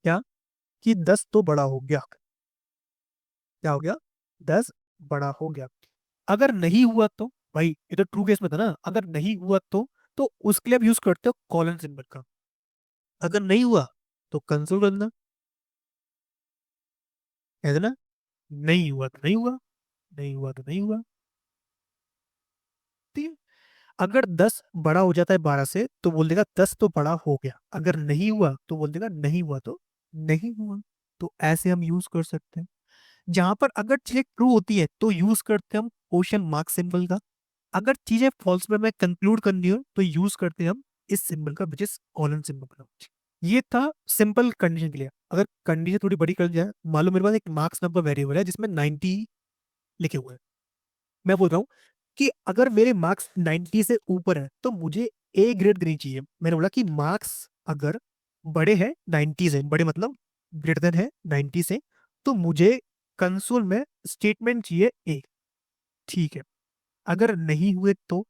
क्या, कि 10 तो बड़ा हो गया। क्या हो गया? 10 बड़ा हो गया। अगर नहीं हुआ तो, भाई ये तो ट्रू केस में था ना, अगर नहीं हुआ तो उसके लिए आप यूज करते हो कॉलन सिंबल का। अगर नहीं हुआ तो कंसोल कर देना, कह देना नहीं हुआ तो नहीं हुआ, नहीं हुआ तो नहीं हुआ। ठीक है। अगर 10 बड़ा हो जाता है 12 से तो बोल देगा 10 तो बड़ा हो गया, अगर नहीं हुआ तो बोल देगा नहीं हुआ तो नहीं हुआ। तो ऐसे हम यूज कर सकते हैं। जहां पर अगर चीजें ट्रू होती है तो यूज करते हैं हम क्वेश्चन मार्क सिंबल का। अगर चीजें फॉल्स में मैं कंक्लूड करनी हो तो यूज करते हैं हम इस सिंबल का, विच इज कॉलन सिंबल का। ये था सिंपल कंडीशन के लिए। अगर कंडीशन थोड़ी बड़ी कर जाए, मान लो मेरे पास एक मार्क्स नाम का वेरिएबल है जिसमें 90 लिखे हुए हैं। मैं बोल रहा हूँ कि अगर मेरे मार्क्स 90 से ऊपर है तो मुझे ए ग्रेड देनी चाहिए। मैंने बोला कि मार्क्स अगर बड़े हैं 90 से, बड़े मतलब ग्रेटर देन है 90 से, तो मुझे कंसोल में स्टेटमेंट चाहिए ए। ठीक है। अगर नहीं हुए तो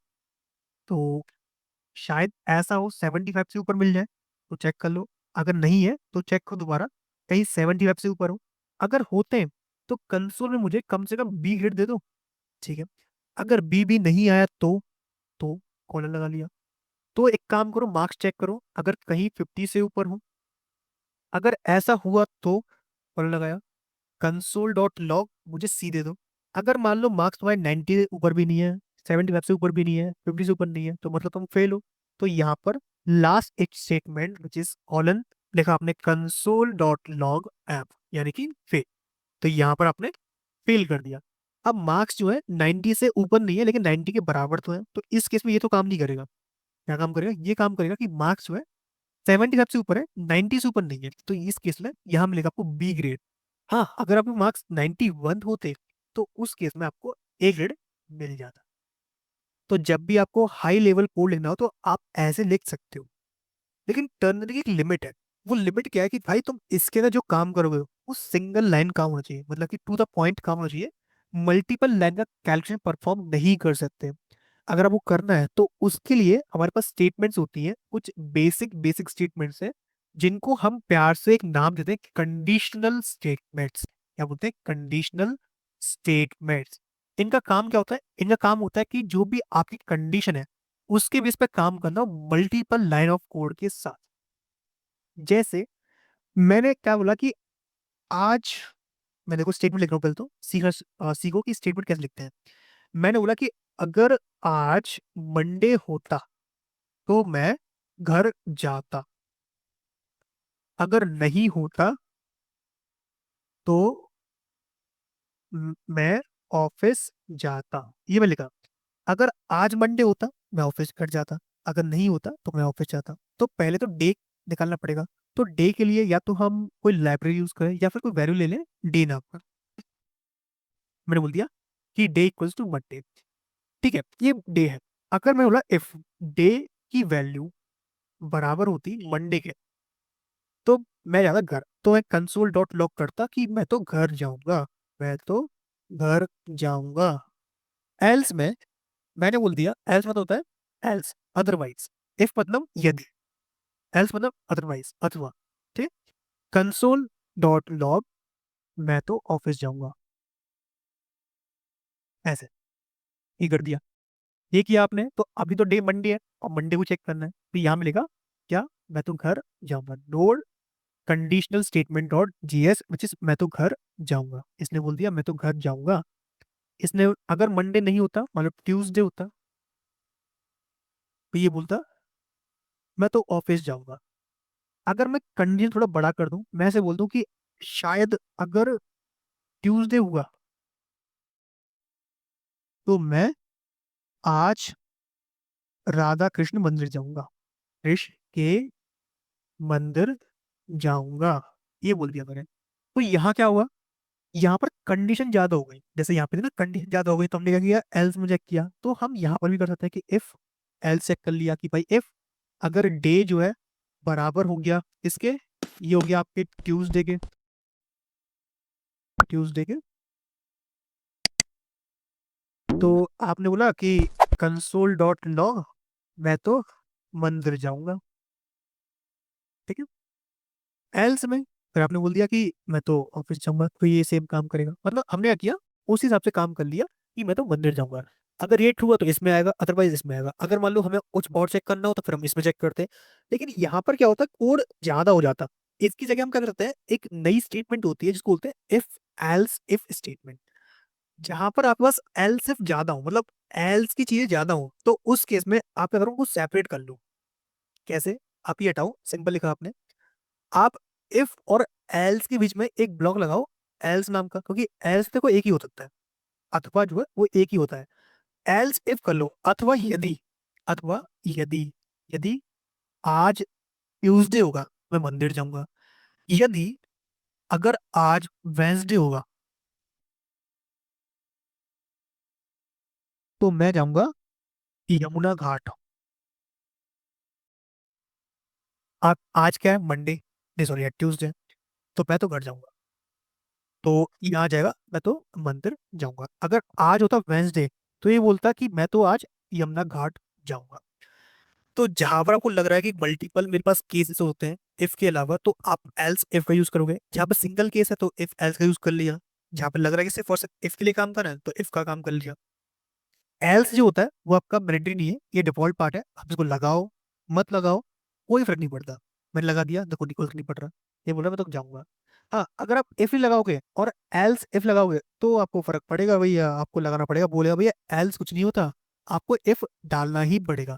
शायद ऐसा हो 75 से ऊपर मिल जाए, तो चेक कर लो। अगर नहीं है तो चेक करो दोबारा, कहीं 75 से ऊपर हो। अगर होते हैं तो कंसोल में मुझे कम से कम बी ग्रेड दे दो। ठीक है। अगर बी भी नहीं आया तो कॉलर लगा लिया। तो एक काम करो, मार्क्स चेक करो, अगर कहीं 50 से ऊपर हो, अगर ऐसा हुआ तो कॉलर लगाया, कंसोल डॉट लॉग मुझे सी दे दो। अगर मान लो मार्क्स तुम्हारे 90 से ऊपर भी नहीं है, 75 से ऊपर भी नहीं है, 50 से ऊपर नहीं है, तो मतलब तुम फेल हो। तो यहाँ पर लास्ट एक स्टेटमेंट विच इज कॉलन लिखा आपने कंसोल डॉट लॉग ऐप, यानी कि फेल। तो यहाँ पर आपने फेल कर दिया। अब मार्क्स जो है 90 से ऊपर नहीं है लेकिन 90 के बराबर तो है, तो इस केस में ये तो काम नहीं करेगा। क्या काम करेगा? ये काम करेगा कि मार्क्स जो है 75 से ऊपर है, 90 से ऊपर नहीं है, तो इस केस में यहाँ मिलेगा आपको बी ग्रेड। हाँ, अगर आपके मार्क्स 91 होते तो उस केस में आपको ए ग्रेड मिल जाता। तो जब भी आपको हाई लेवल कोड लिखना हो तो आप ऐसे लिख सकते हो। लेकिन टर्नरी की एक लिमिट है। वो लिमिट क्या है कि भाई तुम इसके अंदर जो काम करोगे वो सिंगल लाइन काम होना चाहिए, मतलब कि टू द पॉइंट काम होना चाहिए। मल्टीपल लाइन का कैलकुलेशन परफॉर्म नहीं कर सकते। अगर आपको करना है तो उसके लिए हमारे पास स्टेटमेंट्स होती हैं, कुछ बेसिक बेसिक स्टेटमेंट्स हैं जिनको हम प्यार से एक नाम देते हैं कंडीशनल स्टेटमेंट्स। क्या बोलते हैं? Conditional statements. इनका काम क्या होता है? इनका काम होता है कि जो भी आपकी कंडीशन है उसके बेस पे काम करना मल्टीपल लाइन ऑफ कोड के साथ। जैसे मैंने क्या बोला कि आज, मैं देखो स्टेटमेंट लिख रहा हूँ पहले, तो सीखो कि स्टेटमेंट कैसे लिखते हैं। मैंने बोला कि अगर आज मंडे होता तो मैं घर जाता, अगर नहीं होता तो मैं ऑफिस जाता। ये मैं लिखा। अगर आज मंडे होता मैं ऑफिस घर जाता, अगर नहीं होता तो मैं ऑफिस जाता। तो पहले तो डे निकालना पड़ेगा। तो डे के लिए या तो हम कोई लाइब्रेरी यूज करें या फिर कोई वैल्यू ले लें डे नाम का। मैंने बोल दिया कि डे इक्वल्स टू मंडे। ठीक है, ये डे है। अगर मैं बोला इफ डे की वैल्यू बराबर होती मंडे के, तो मैं जाता घर। तो मैं कंसोल डॉट लॉग करता कि मैं तो घर जाऊंगा, मैं तो घर जाऊंगा। एल्स में मैंने बोल दिया, एल्स मतलब होता है एल्स, अदरवाइज। इफ मतलब यदि, एल्स मतलब अदरवाइज, अथवा। ठीक। कंसोल डॉट लॉग मैं तो ऑफिस जाऊंगा, ऐसे ये कर दिया। ये किया आपने तो अभी तो डे मंडे है और मंडे को चेक करना है, तो यहाँ मिलेगा क्या? मैं तो घर जाऊंगा। Node conditional statement dot GS which is मैं तो घर जाऊंगा। इसने बोल दिया मैं तो घर जाऊंगा। इसने अगर मंडे नहीं होता, मतलब ट्यूसडे होता, तो ये बोलता मैं तो ऑफिस जाऊंगा। अगर मैं कंडीशन थोड़ा बड़ा कर दूं, मैं ऐसे बोल दूं कि शायद अगर ट्यूसडे हुआ तो मैं आज राधा कृष्ण मंदिर जाऊंगा। कृष्ण के मंदिर जाऊंगा, ये बोल दिया मैंने। तो यहाँ क्या हुआ, यहाँ पर कंडीशन ज्यादा हो गई। जैसे यहाँ पे थी ना कंडीशन ज्यादा हो गई, तो हमने क्या किया, एल्स में चेक किया। तो हम यहाँ पर भी कर सकते हैं कि इफ, एल्स चेक कर लिया कि भाई इफ अगर डे जो है बराबर हो गया इसके, ये हो गया आपके ट्यूसडे के, ट्यूसडे के। तो आपने बोला कि कंसोल डॉट लॉग, मैं तो मंदिर जाऊंगा, ठीक है। एल्स में फिर आपने बोल दिया कि मैं तो ऑफिस जाऊंगा, तो ये सेम काम करेगा। मतलब हमने क्या किया, उस हिसाब से काम कर लिया कि मैं तो मंदिर जाऊंगा। अगर ये ट्रू हुआ तो इसमें आएगा, अदरवाइज इसमें आएगा। अगर मान लो हमें कुछ और चेक करना हो तो फिर हम इसमें चेक करते हैं। लेकिन यहाँ पर क्या होता है, कोड ज्यादा हो जाता। इसकी जगह हम क्या करते हैं, एक नई स्टेटमेंट होती है जिसको बोलते हैं इफ एल्स इफ स्टेटमेंट। जहां पर आपके पास एल्स इफ ज्यादा हो, मतलब एल्स की चीजें ज्यादा हो, तो उस केस में आप क्या करो, उनको सेपरेट कर लो। कैसे, आप ये हटाओ, सिंपल लिखा आपने। आप इफ और एल्स के बीच में एक ब्लॉक लगाओ, एल्स नाम का, क्योंकि एल्स देखो एक ही हो सकता है, अथवा जो है वो एक ही होता है। एल्स इफ कर लो, अथवा यदि, अथवा यदि, यदि आज ट्यूसडे होगा मैं मंदिर जाऊंगा। यदि अगर आज वेंसडे होगा तो मैं जाऊंगा यमुना घाट। आप आज क्या है, मंडे, नहीं सॉरी ट्यूसडे, तो मैं तो घर जाऊंगा। तो यहाँ आ जाएगा मैं तो मंदिर जाऊंगा। अगर आज होता वेंसडे तो ये बोलता कि मैं तो आज यमुना घाट जाऊंगा। तो जहां पर आपको लग रहा है कि मल्टीपल मेरे पास केसेस होते हैं इफ के अलावा, तो आप एल्स इफ का यूज करोगे। जहां पर सिंगल केस है तो इफ एल्स का यूज कर लिया। जहां पर लग रहा है कि सिर्फ और सिर्फ इफ के लिए काम कर रहा है तो इफ का काम कर लिया। एल्स जो होता है वो आपका मैंडेटरी नहीं है, ये डिफॉल्ट पार्ट है। आप इसको लगाओ मत लगाओ कोई फर्क नहीं पड़ता। मैंने लगा दिया, देखो कोई फर्क नहीं पड़ रहा, ये बोला मैं तो जाऊंगा। हाँ, अगर आप इफ ही लगाओगे और एल्स इफ लगाओगे तो आपको फर्क पड़ेगा भैया, आपको लगाना पड़ेगा। बोलेगा भैया एल्स कुछ नहीं होता, आपको इफ डालना ही पड़ेगा।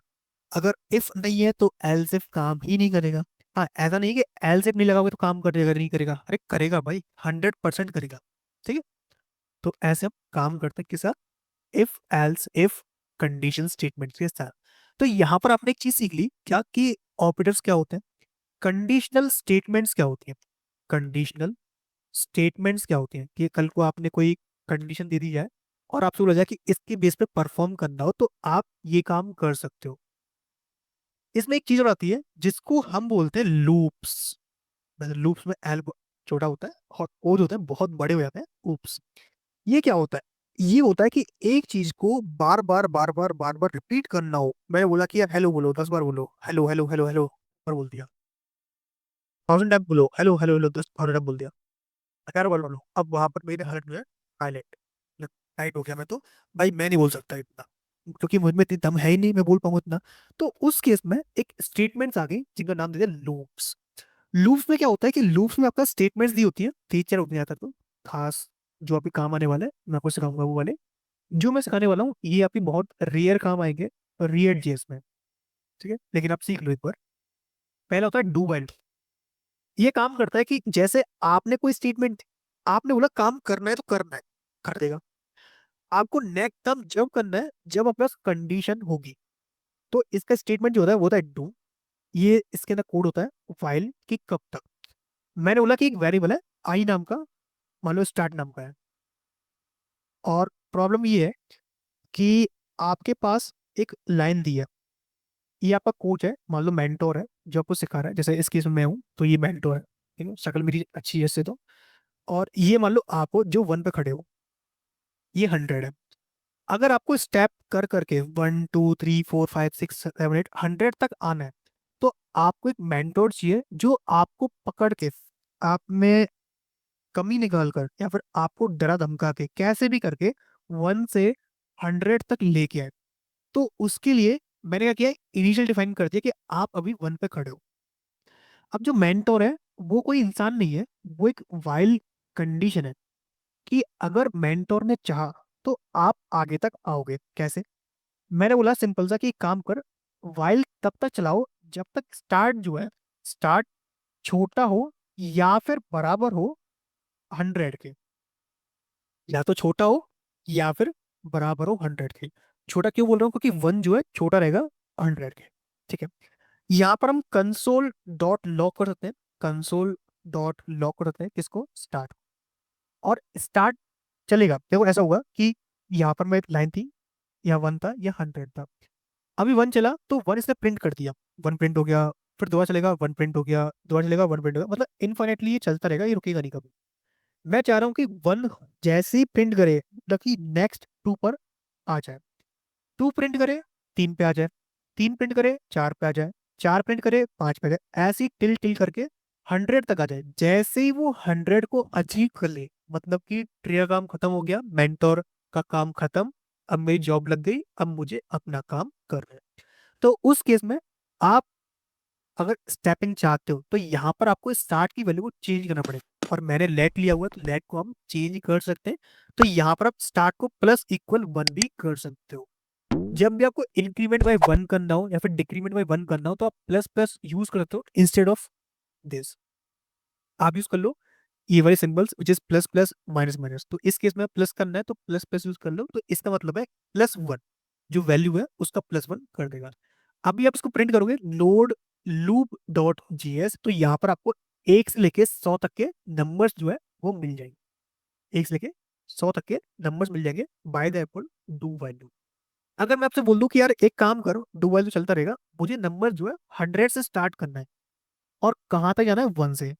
अगर इफ नहीं है तो एल्स इफ काम ही नहीं करेगा। हाँ, ऐसा नहीं कि एल्स इफ नहीं लगाओगे तो काम करेगा नहीं करेगा, अरे करेगा भाई, 100% करेगा। ठीक है, तो ऐसे हम काम करते हैं किस साथ, if else if condition statement के साथ। तो यहां पर आपने एक चीज सीख ली क्या, कि ऑपरेटर्स क्या होते हैं, कंडीशनल स्टेटमेंट्स क्या होती हैं। कंडीशनल स्टेटमेंट्स क्या होती हैं, कि कल को आपने कोई कंडीशन दे दी जाए और आपसे बोला जाए कि इसके बेस पे परफॉर्म करना हो तो आप ये काम कर सकते हो। इसमें एक चीज और आती है जिसको हम बोलते हैं लूप्स। लूप्स में एल छोटा होता है और ओ जो होते हैं बहुत बड़े हो जाते हैं, ऊप्स। ये क्या होता है, ये होता है कि एक चीज को बार बार रिपीट करना हो। मैंने बोला कि यार हेलो बोलो 10 बार बोलो, हेलो हेलो हेलो हेलो बार बोल दिया, 1000 टाइम बोलो हेलो हेलो हेलो, 10 1000 टाइम बोल दिया, 11 बार बोलो। अब वहां पर मेरे हालत में साइलेंट, टाइट हो गया मैं तो। भाई मैं नहीं बोल सकता इतना, क्योंकि मुझ में इतनी दम है ही नहीं मैं बोल पाऊंगा इतना। तो उस केस में एक स्टेटमेंट्स आ गई जिनका नाम दे दिया लूप्स। लूप्स में क्या होता है कि लूप्स में आपका स्टेटमेंट्स दी होती है, 3 4 होती हैं तो खास, जो आपके काम आने वाले हैं मैं आपको सिखाऊंगा वो वाले। जो मैं सिखाने वाला हूँ ये आपकी बहुत रेयर काम आएंगे रिएक्ट जेएस में, ठीक है। लेकिन आप सीख लो एक बार। पहला होता है डू वाइल। ये काम करता है कि जैसे आपने कोई स्टेटमेंट, आपने बोला काम करना है तो करना है, कर देगा। आपको नेक्स्ट तब जब करना है जब आपके पास कंडीशन होगी। तो इसका स्टेटमेंट जो होता है वो होता है डू। ये इसके अंदर कोड होता है फाइल कि कब तक। मैंने बोला कि एक वेरिएबल है आई नाम का, मान लो स्टार्ट नाम का है। और प्रॉब्लम ये है कि आपके पास एक लाइन दी है, ये आपका कोच है, मान लो मेंटोर है जो आपको सिखा रहा है। जैसे इस केस में मैं हूँ तो ये मेंटोर है, ठीक है, शक्ल मेरी अच्छी है इससे तो। और ये मान लो आप हो जो 1 पे खड़े हो, ये 100 है। अगर आपको स्टेप कर करके 1 2 3 4 5 6 7 8 100 तक आना है, तो आपको एक मेंटोर चाहिए जो आपको पकड़ के, आप में कमी निकाल कर या फिर आपको डरा धमका के कैसे भी करके 1 से 100 तक लेके आए। तो उसके लिए मैंने क्या किया, इनिशियल डिफाइन कर दिया कि आप अभी 1 पे खड़े हो। अब जो मेंटोर है वो कोई इंसान नहीं है, वो एक वाइल्ड कंडीशन है कि अगर मेंटोर ने चाहा तो आप आगे तक आओगे। कैसे, मैंने बोला सिंपल सा कि एक काम कर, वाइल्ड तब तक चलाओ जब तक स्टार्ट जो है, स्टार्ट छोटा हो या फिर बराबर हो 100 के। या तो छोटा हो या फिर बराबर हो 100 के। छोटा क्यों बोल रहा हूँ, क्योंकि 1 जो है छोटा रहेगा, 100 के। ठीक है, यहाँ पर हम कंसोल डॉट लॉक कर सकते हैं, कंसोल डॉट लॉक कर सकते हैं किसको, स्टार्ट। और स्टार्ट चलेगा, देखो ऐसा होगा कि यहाँ पर मैं एक लाइन थी, या 1 था या 100 था, अभी 1 चला तो 1 इसने प्रिंट कर दिया, 1 प्रिंट हो गया, फिर दोबारा चलेगा 1 प्रिंट हो गया, दोबारा चलेगा 1 प्रिंट हो गया, मतलब इनफाइनेटली ये चलता रहेगा, ये रुकेगा नहीं कभी। मैं चाह रहा हूँ कि 1 जैसे ही प्रिंट करे, मतलब कि नेक्स्ट 2 पर आ जाए, 2 प्रिंट करे 3 पे आ जाए, 3 प्रिंट करे 4 पे आ जाए, 4 प्रिंट करे 5 पे आ जाए, ऐसे ही टिल टिल करके 100 तक आ जाए। जैसे ही वो 100 को अचीव कर ले, मतलब कि ट्री का काम खत्म हो गया, मेंटोर का काम खत्म, अब मेरी जॉब लग गई, अब मुझे अपना काम करना है। तो उस केस में आप अगर स्टेपिंग चाहते हो तो यहाँ पर आपको स्टार्ट की वैल्यू को चेंज करना पड़ेगा, और मैंने लेट लिया हुआ है तो लेट को हम चेंज कर सकते हैं। तो यहाँ पर आप स्टार्ट को प्लस इक्वल 1 भी कर सकते हो। जब भी आपको इंक्रीमेंट बाय 1 करना हो या फिर डिक्रीमेंट बाय 1 करना हो तो आप प्लस प्लस यूज करते हो इंस्टेड ऑफ दिस। आप यूज कर लो ये वाले symbols which is plus plus minus minus. तो इस केस में प्लस करना है तो प्लस प्लस यूज कर लो, तो इसका मतलब है +1, जो वैल्यू है उसका +1 कर देगा। अभी आप इसको प्रिंट करोगे लोड लूप डॉट जीएस, तो यहाँ पर आपको 1 से लेके 100 तक के नंबर्स जो है वो मिल जाएंगे, 1 से लेके 100 तक के नंबर्स मिल जाएंगे by the Apple do value. अगर मैं आपसे बोल दूं कि यार एक काम करो, डू वाइल तो चलता रहेगा, मुझे नंबर जो है 100 से स्टार्ट करना है और कहाँ तक जाना है 1 से।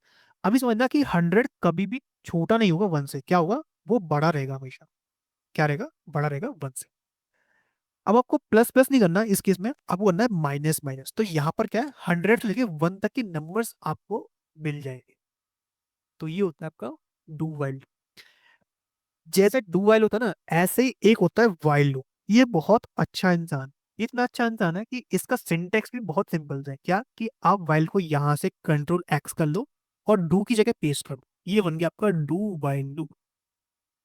अभी समझना कि 100 कभी भी छोटा नहीं होगा 1 से, क्या होगा, वो बड़ा रहेगा हमेशा। क्या रहेगा, बड़ा रहेगा 1 से। अब आपको प्लस प्लस नहीं करना इस केस में, आपको करना है माइनस माइनस। तो यहाँ पर क्या है, 100 से लेके 1 तक के नंबर्स आपको मिल जाएंगे। तो ये होता है आपका डू वाइल। जैसे डू वाइल होता है ना, ऐसे ही एक होता है वाइल लूप। ये बहुत अच्छा इंसान, इतना अच्छा इंसान है कि इसका सिंटेक्स भी बहुत सिंपल है। क्या कि आप वाइल को यहाँ से कंट्रोल एक्स कर लो और डू की जगह पेस्ट कर दो, ये बन गया आपका डू वाइल लूप।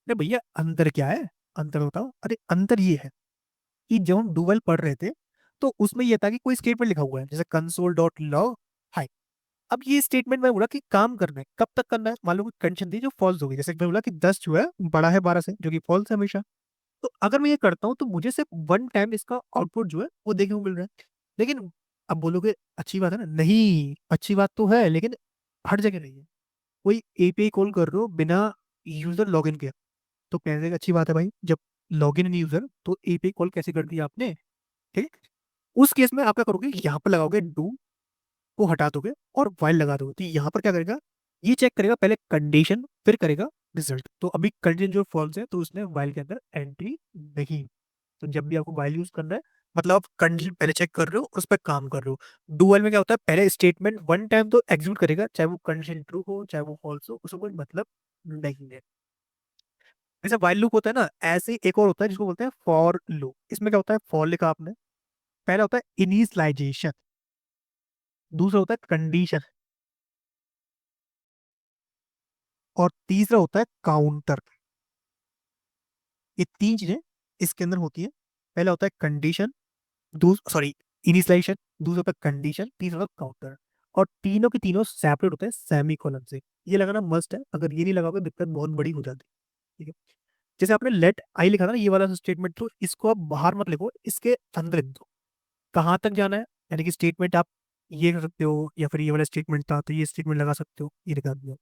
अरे भैया अंतर क्या है, अंतर बताओ। अरे अंतर ये है कि जब हम डू वाइल पढ़ रहे थे तो उसमें ये था कि कोई स्टेटमेंट लिखा हुआ है जैसे कंसोल डॉट लॉग हाई। अब ये स्टेटमेंट में बोला कि काम करना है, कब तक करना है, मान लो कोई कंडीशन थी जो फॉल्स हो गई, जैसे मैं बोला कि 10 जो है बड़ा है 12 से, जो कि फॉल्स है हमेशा। तो अगर मैं ये करता हूँ तो मुझे सिर्फ 1 टाइम इसका आउटपुट जो है वो देखने को मिल रहा है। लेकिन अब बोलोगे अच्छी बात है ना, नहीं अच्छी बात तो है लेकिन हर जगह नहीं है। कोई एपीआई कॉल कर रहे हो बिना यूजर लॉगिन के, तो कहने अच्छी बात है भाई, जब लॉगिन नहीं यूजर तो एपीआई कॉल कैसे कर दी आपने। ठीक, उस केस में आप क्या करोगे, यहाँ पर लगाओगे डू को हटा दोगे और वाइल लगा दोगे। तो यहाँ पर क्या करेगा, ये चेक करेगा पहले कंडीशन, फिर करेगा रिजल्ट। तो अभी कंडीशन जो फॉल्स है तो उसने वाइल के अंदर एंट्री नहीं। तो जब भी आपको वाइल यूज करना है, मतलब आप कंडीशन पहले चेक कर रहे हो उस पर काम कर रहे हो। डू वाइल में क्या होता है, पहले स्टेटमेंट 1 टाइम तो एग्जीक्यूट करेगा, चाहे वो कंडीशन ट्रू हो चाहे वो फॉल्स हो, उसको कोई मतलब नहीं है। जैसे वाइल लूप होता है ना, ऐसे ही एक और होता है जिसको बोलते हैं फॉर लूप। इसमें क्या होता है, फॉर लिखा आपने, पहला होता है इनिशियलाइजेशन, दूसरा होता है कंडीशन, और तीसरा होता है काउंटर। ये 3 चीजें इसके अंदर होती है। पहला होता है कंडीशन, सॉरी इनिशियलाइजेशन, दूसरा होता है कंडीशन, तीसरा होता है काउंटर। और तीनों के तीनों सेपरेट होते हैं सेमी कोलन से। ये लगाना मस्ट है, अगर ये नहीं लगाओगे दिक्कत बहुत बड़ी हो जाती है। ठीक है, जैसे आपने लेट आई लिखा था ना, ये वाला स्टेटमेंट, तो इसको आप बाहर मत लिखो, इसके अंदर लिख दो कहाँ तक जाना है। यानी कि स्टेटमेंट आप ये कर सकते हो, या फिर ये वाला स्टेटमेंट था तो ये स्टेटमेंट लगा सकते हो, ये लिखा दिया।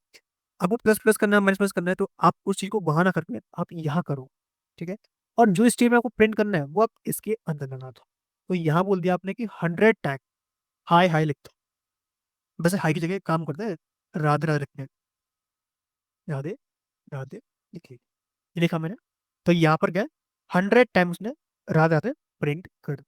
अब वो प्लस प्लस करना है माइनस प्लस करना है तो आप उस चीज को वहां ना करके आप यहाँ करो। ठीक है, और जो स्टेटमेंट आपको प्रिंट करना है वो आप इसके अंदर लगा दो। तो यहाँ बोल दिया आपने कि 100 टैग हाई हाई लिख दो। वैसे हाई की जगह काम करते हैं राधे राधे रखने, राधे राधे लिखिए, ये लिखा मैंने। तो यहाँ पर क्या है, 100 टाइम उसने राधे राधे प्रिंट कर।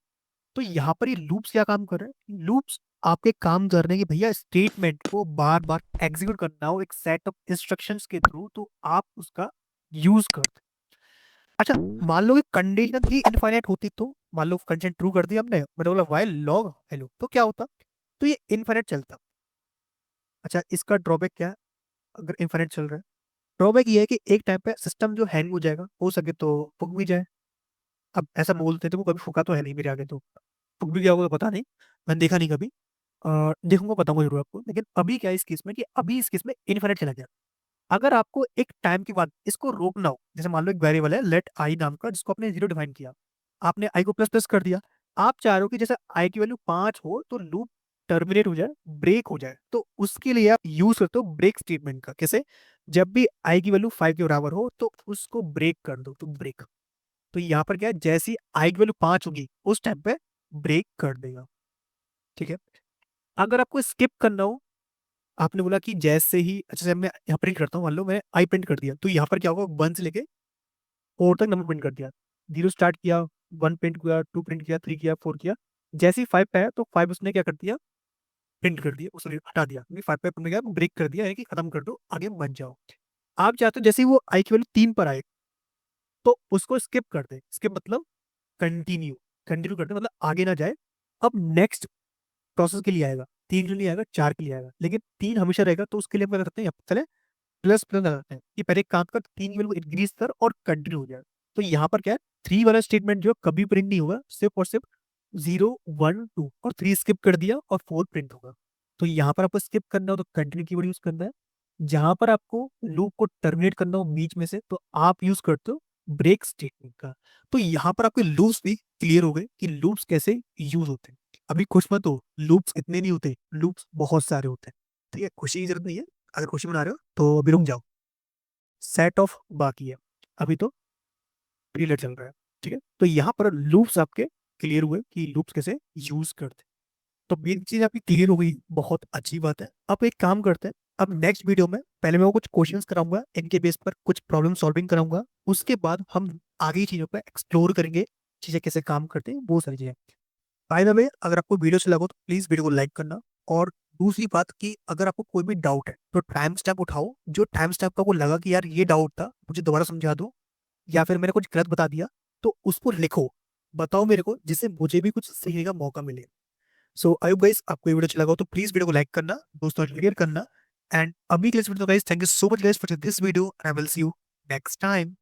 तो यहाँ पर ये लूप्स क्या काम कर रहे हैं, लूप्स आपके काम कर रहे हैं कि भैया स्टेटमेंट को बार बार एग्जीक्यूट करना हो एक सेट ऑफ इंस्ट्रक्शंस के थ्रू, तो आप उसका यूज करते। अच्छा, मान लो कि कंडीशन ही इनफाइनाइट होती, तो मान लो कंडीशन ट्रू कर दी हमने, मैंने बोला वाइल लॉग हेलो, तो क्या होता, तो ये इनफाइनाइट चलता। अच्छा, इसका ड्रॉबैक क्या है, अगर इनफाइनाइट चल रहा है, ड्रॉबैक ये है कि एक टाइम पे सिस्टम जो हैंग हो जाएगा, हो सके तो फूक भी जाए। अब ऐसा बोलते थे, वो कभी फूका तो है नहीं मेरे आगे, तो फूक भी गया होगा तो पता नहीं, मैंने देखा नहीं कभी। देखूंगा बताऊंगा जरूर आपको। लेकिन अभी क्या है इस केस में, कि अभी इस केस में इनफाइनाइट चला गया। अगर आपको एक टाइम के बाद इसको रोकना हो, जैसे मान लो एक वेरिएबल है लेट आई नाम का, जिसको आपने 0 डिफाइन किया, आपने आई को प्लस प्लस कर दिया, आप चाह रहे हो कि जैसे आई की वैल्यू 5 हो तो लूप टर्मिनेट हो जाए, ब्रेक हो जाए, तो उसके लिए आप यूज करते हो ब्रेक स्टेटमेंट का। कैसे? जब भी आई की वैल्यू 5 के बराबर हो तो उसको ब्रेक कर दो, तो ब्रेक। तो यहाँ पर क्या है, जैसी आई की वैल्यू 5 होगी उस टाइम पे ब्रेक कर देगा। ठीक है। अगर आपको स्किप करना हो, आपने बोला कि जैसे ही, अच्छा जब मैं यहाँ प्रिंट करता हूँ, मान लो मैं आई प्रिंट कर दिया, तो यहाँ पर क्या होगा, 1 से लेके 4 तक नंबर प्रिंट कर दिया। 0 स्टार्ट किया, 1 प्रिंट किया, 2 प्रिंट किया, 3 किया, 4 किया। जैसे ही 5 पे आया तो 5 उसने क्या कर दिया, प्रिंट कर दिया, उसने हटा दिया, क्योंकि 5 पे प्रिंट गया, ब्रेक कर दिया, यानी कि खत्म कर दो, आगे बच जाओ। आप चाहते हो जैसे ही वो आई की वैल्यू 3 पर आए तो उसको स्किप कर दे। स्किप मतलब कंटिन्यू, कंटिन्यू करते मतलब आगे ना जाए। अब नेक्स्ट प्रोसेस के लिए आएगा, 3 के लिए नहीं आएगा, 4 के लिए आएगा, लेकिन 3 हमेशा रहेगा, तो उसके लिए हम क्या करते हैं, यहाँ पे चले प्लस प्लस लगाते हैं कि पहले एक काम कर, 3 की वैल्यू को इंक्रीज कर और कंटिन्यू हो जाए। तो यहाँ पर क्या है, 3 वाला स्टेटमेंट जो कभी प्रिंट नहीं होगा, सिर्फ और सिर्फ 0 1 2, और 3 स्किप कर दिया और 4 प्रिंट होगा। तो यहाँ पर आपको स्किप करना हो तो कंटिन्यू कीवर्ड यूज करना है। जहां पर आपको लूप को टर्मिनेट करना हो बीच में से, तो आप यूज करते हो ब्रेक स्टेटमेंट का। तो यहाँ पर आपके लूप्स भी क्लियर हो गए कि लूप्स कैसे यूज होते हैं। अभी खुश मत हो, लूप्स इतने नहीं होते, लूप्स बहुत सारे होते हैं। ठीक है, खुशी की जरूरत नहीं है। अगर खुशी मना रहे हो तो अभी रुक जाओ, सेट ऑफ बाकी है, अभी तो पीरियड चल रहा है। ठीक है, तो यहाँ पर लूप्स आपके क्लियर हुए कि लूप्स कैसे यूज करते हैं। तो मेन चीज आपकी क्लियर हो गई, बहुत अच्छी बात है। अब एक काम करते हैं, अब नेक्स्ट वीडियो में पहले मैं वो कुछ क्वेश्चंस कराऊंगा, इनके बेस पर कुछ प्रॉब्लम सॉल्विंग कराऊंगा, उसके बाद हम आगे चीजों पर एक्सप्लोर करेंगे, चीजें कैसे काम करते हैं, वो सारी चीजें। बाय द वे, अगर आपको वीडियो अच्छा लगा तो प्लीज वीडियो को लाइक करना। और दूसरी बात कि अगर आपको कोई भी डाउट है तो टाइम स्टैम्प उठाओ, जो टाइम स्टैम्प का आपको लगा कि यार ये डाउट था, मुझे दोबारा समझा दो, या फिर मैंने कुछ गलत बता दिया, तो उसको लिखो, बताओ मेरे को, जिससे मुझे भी कुछ सीखने का मौका मिले। सो आई होप गाइस आपको ये वीडियो अच्छा लगा हो तो प्लीज वीडियो को लाइक करना, दोस्तों शेयर करना। एंड अभी के लिए guys, thank you so much guys for this video, I will see you next time.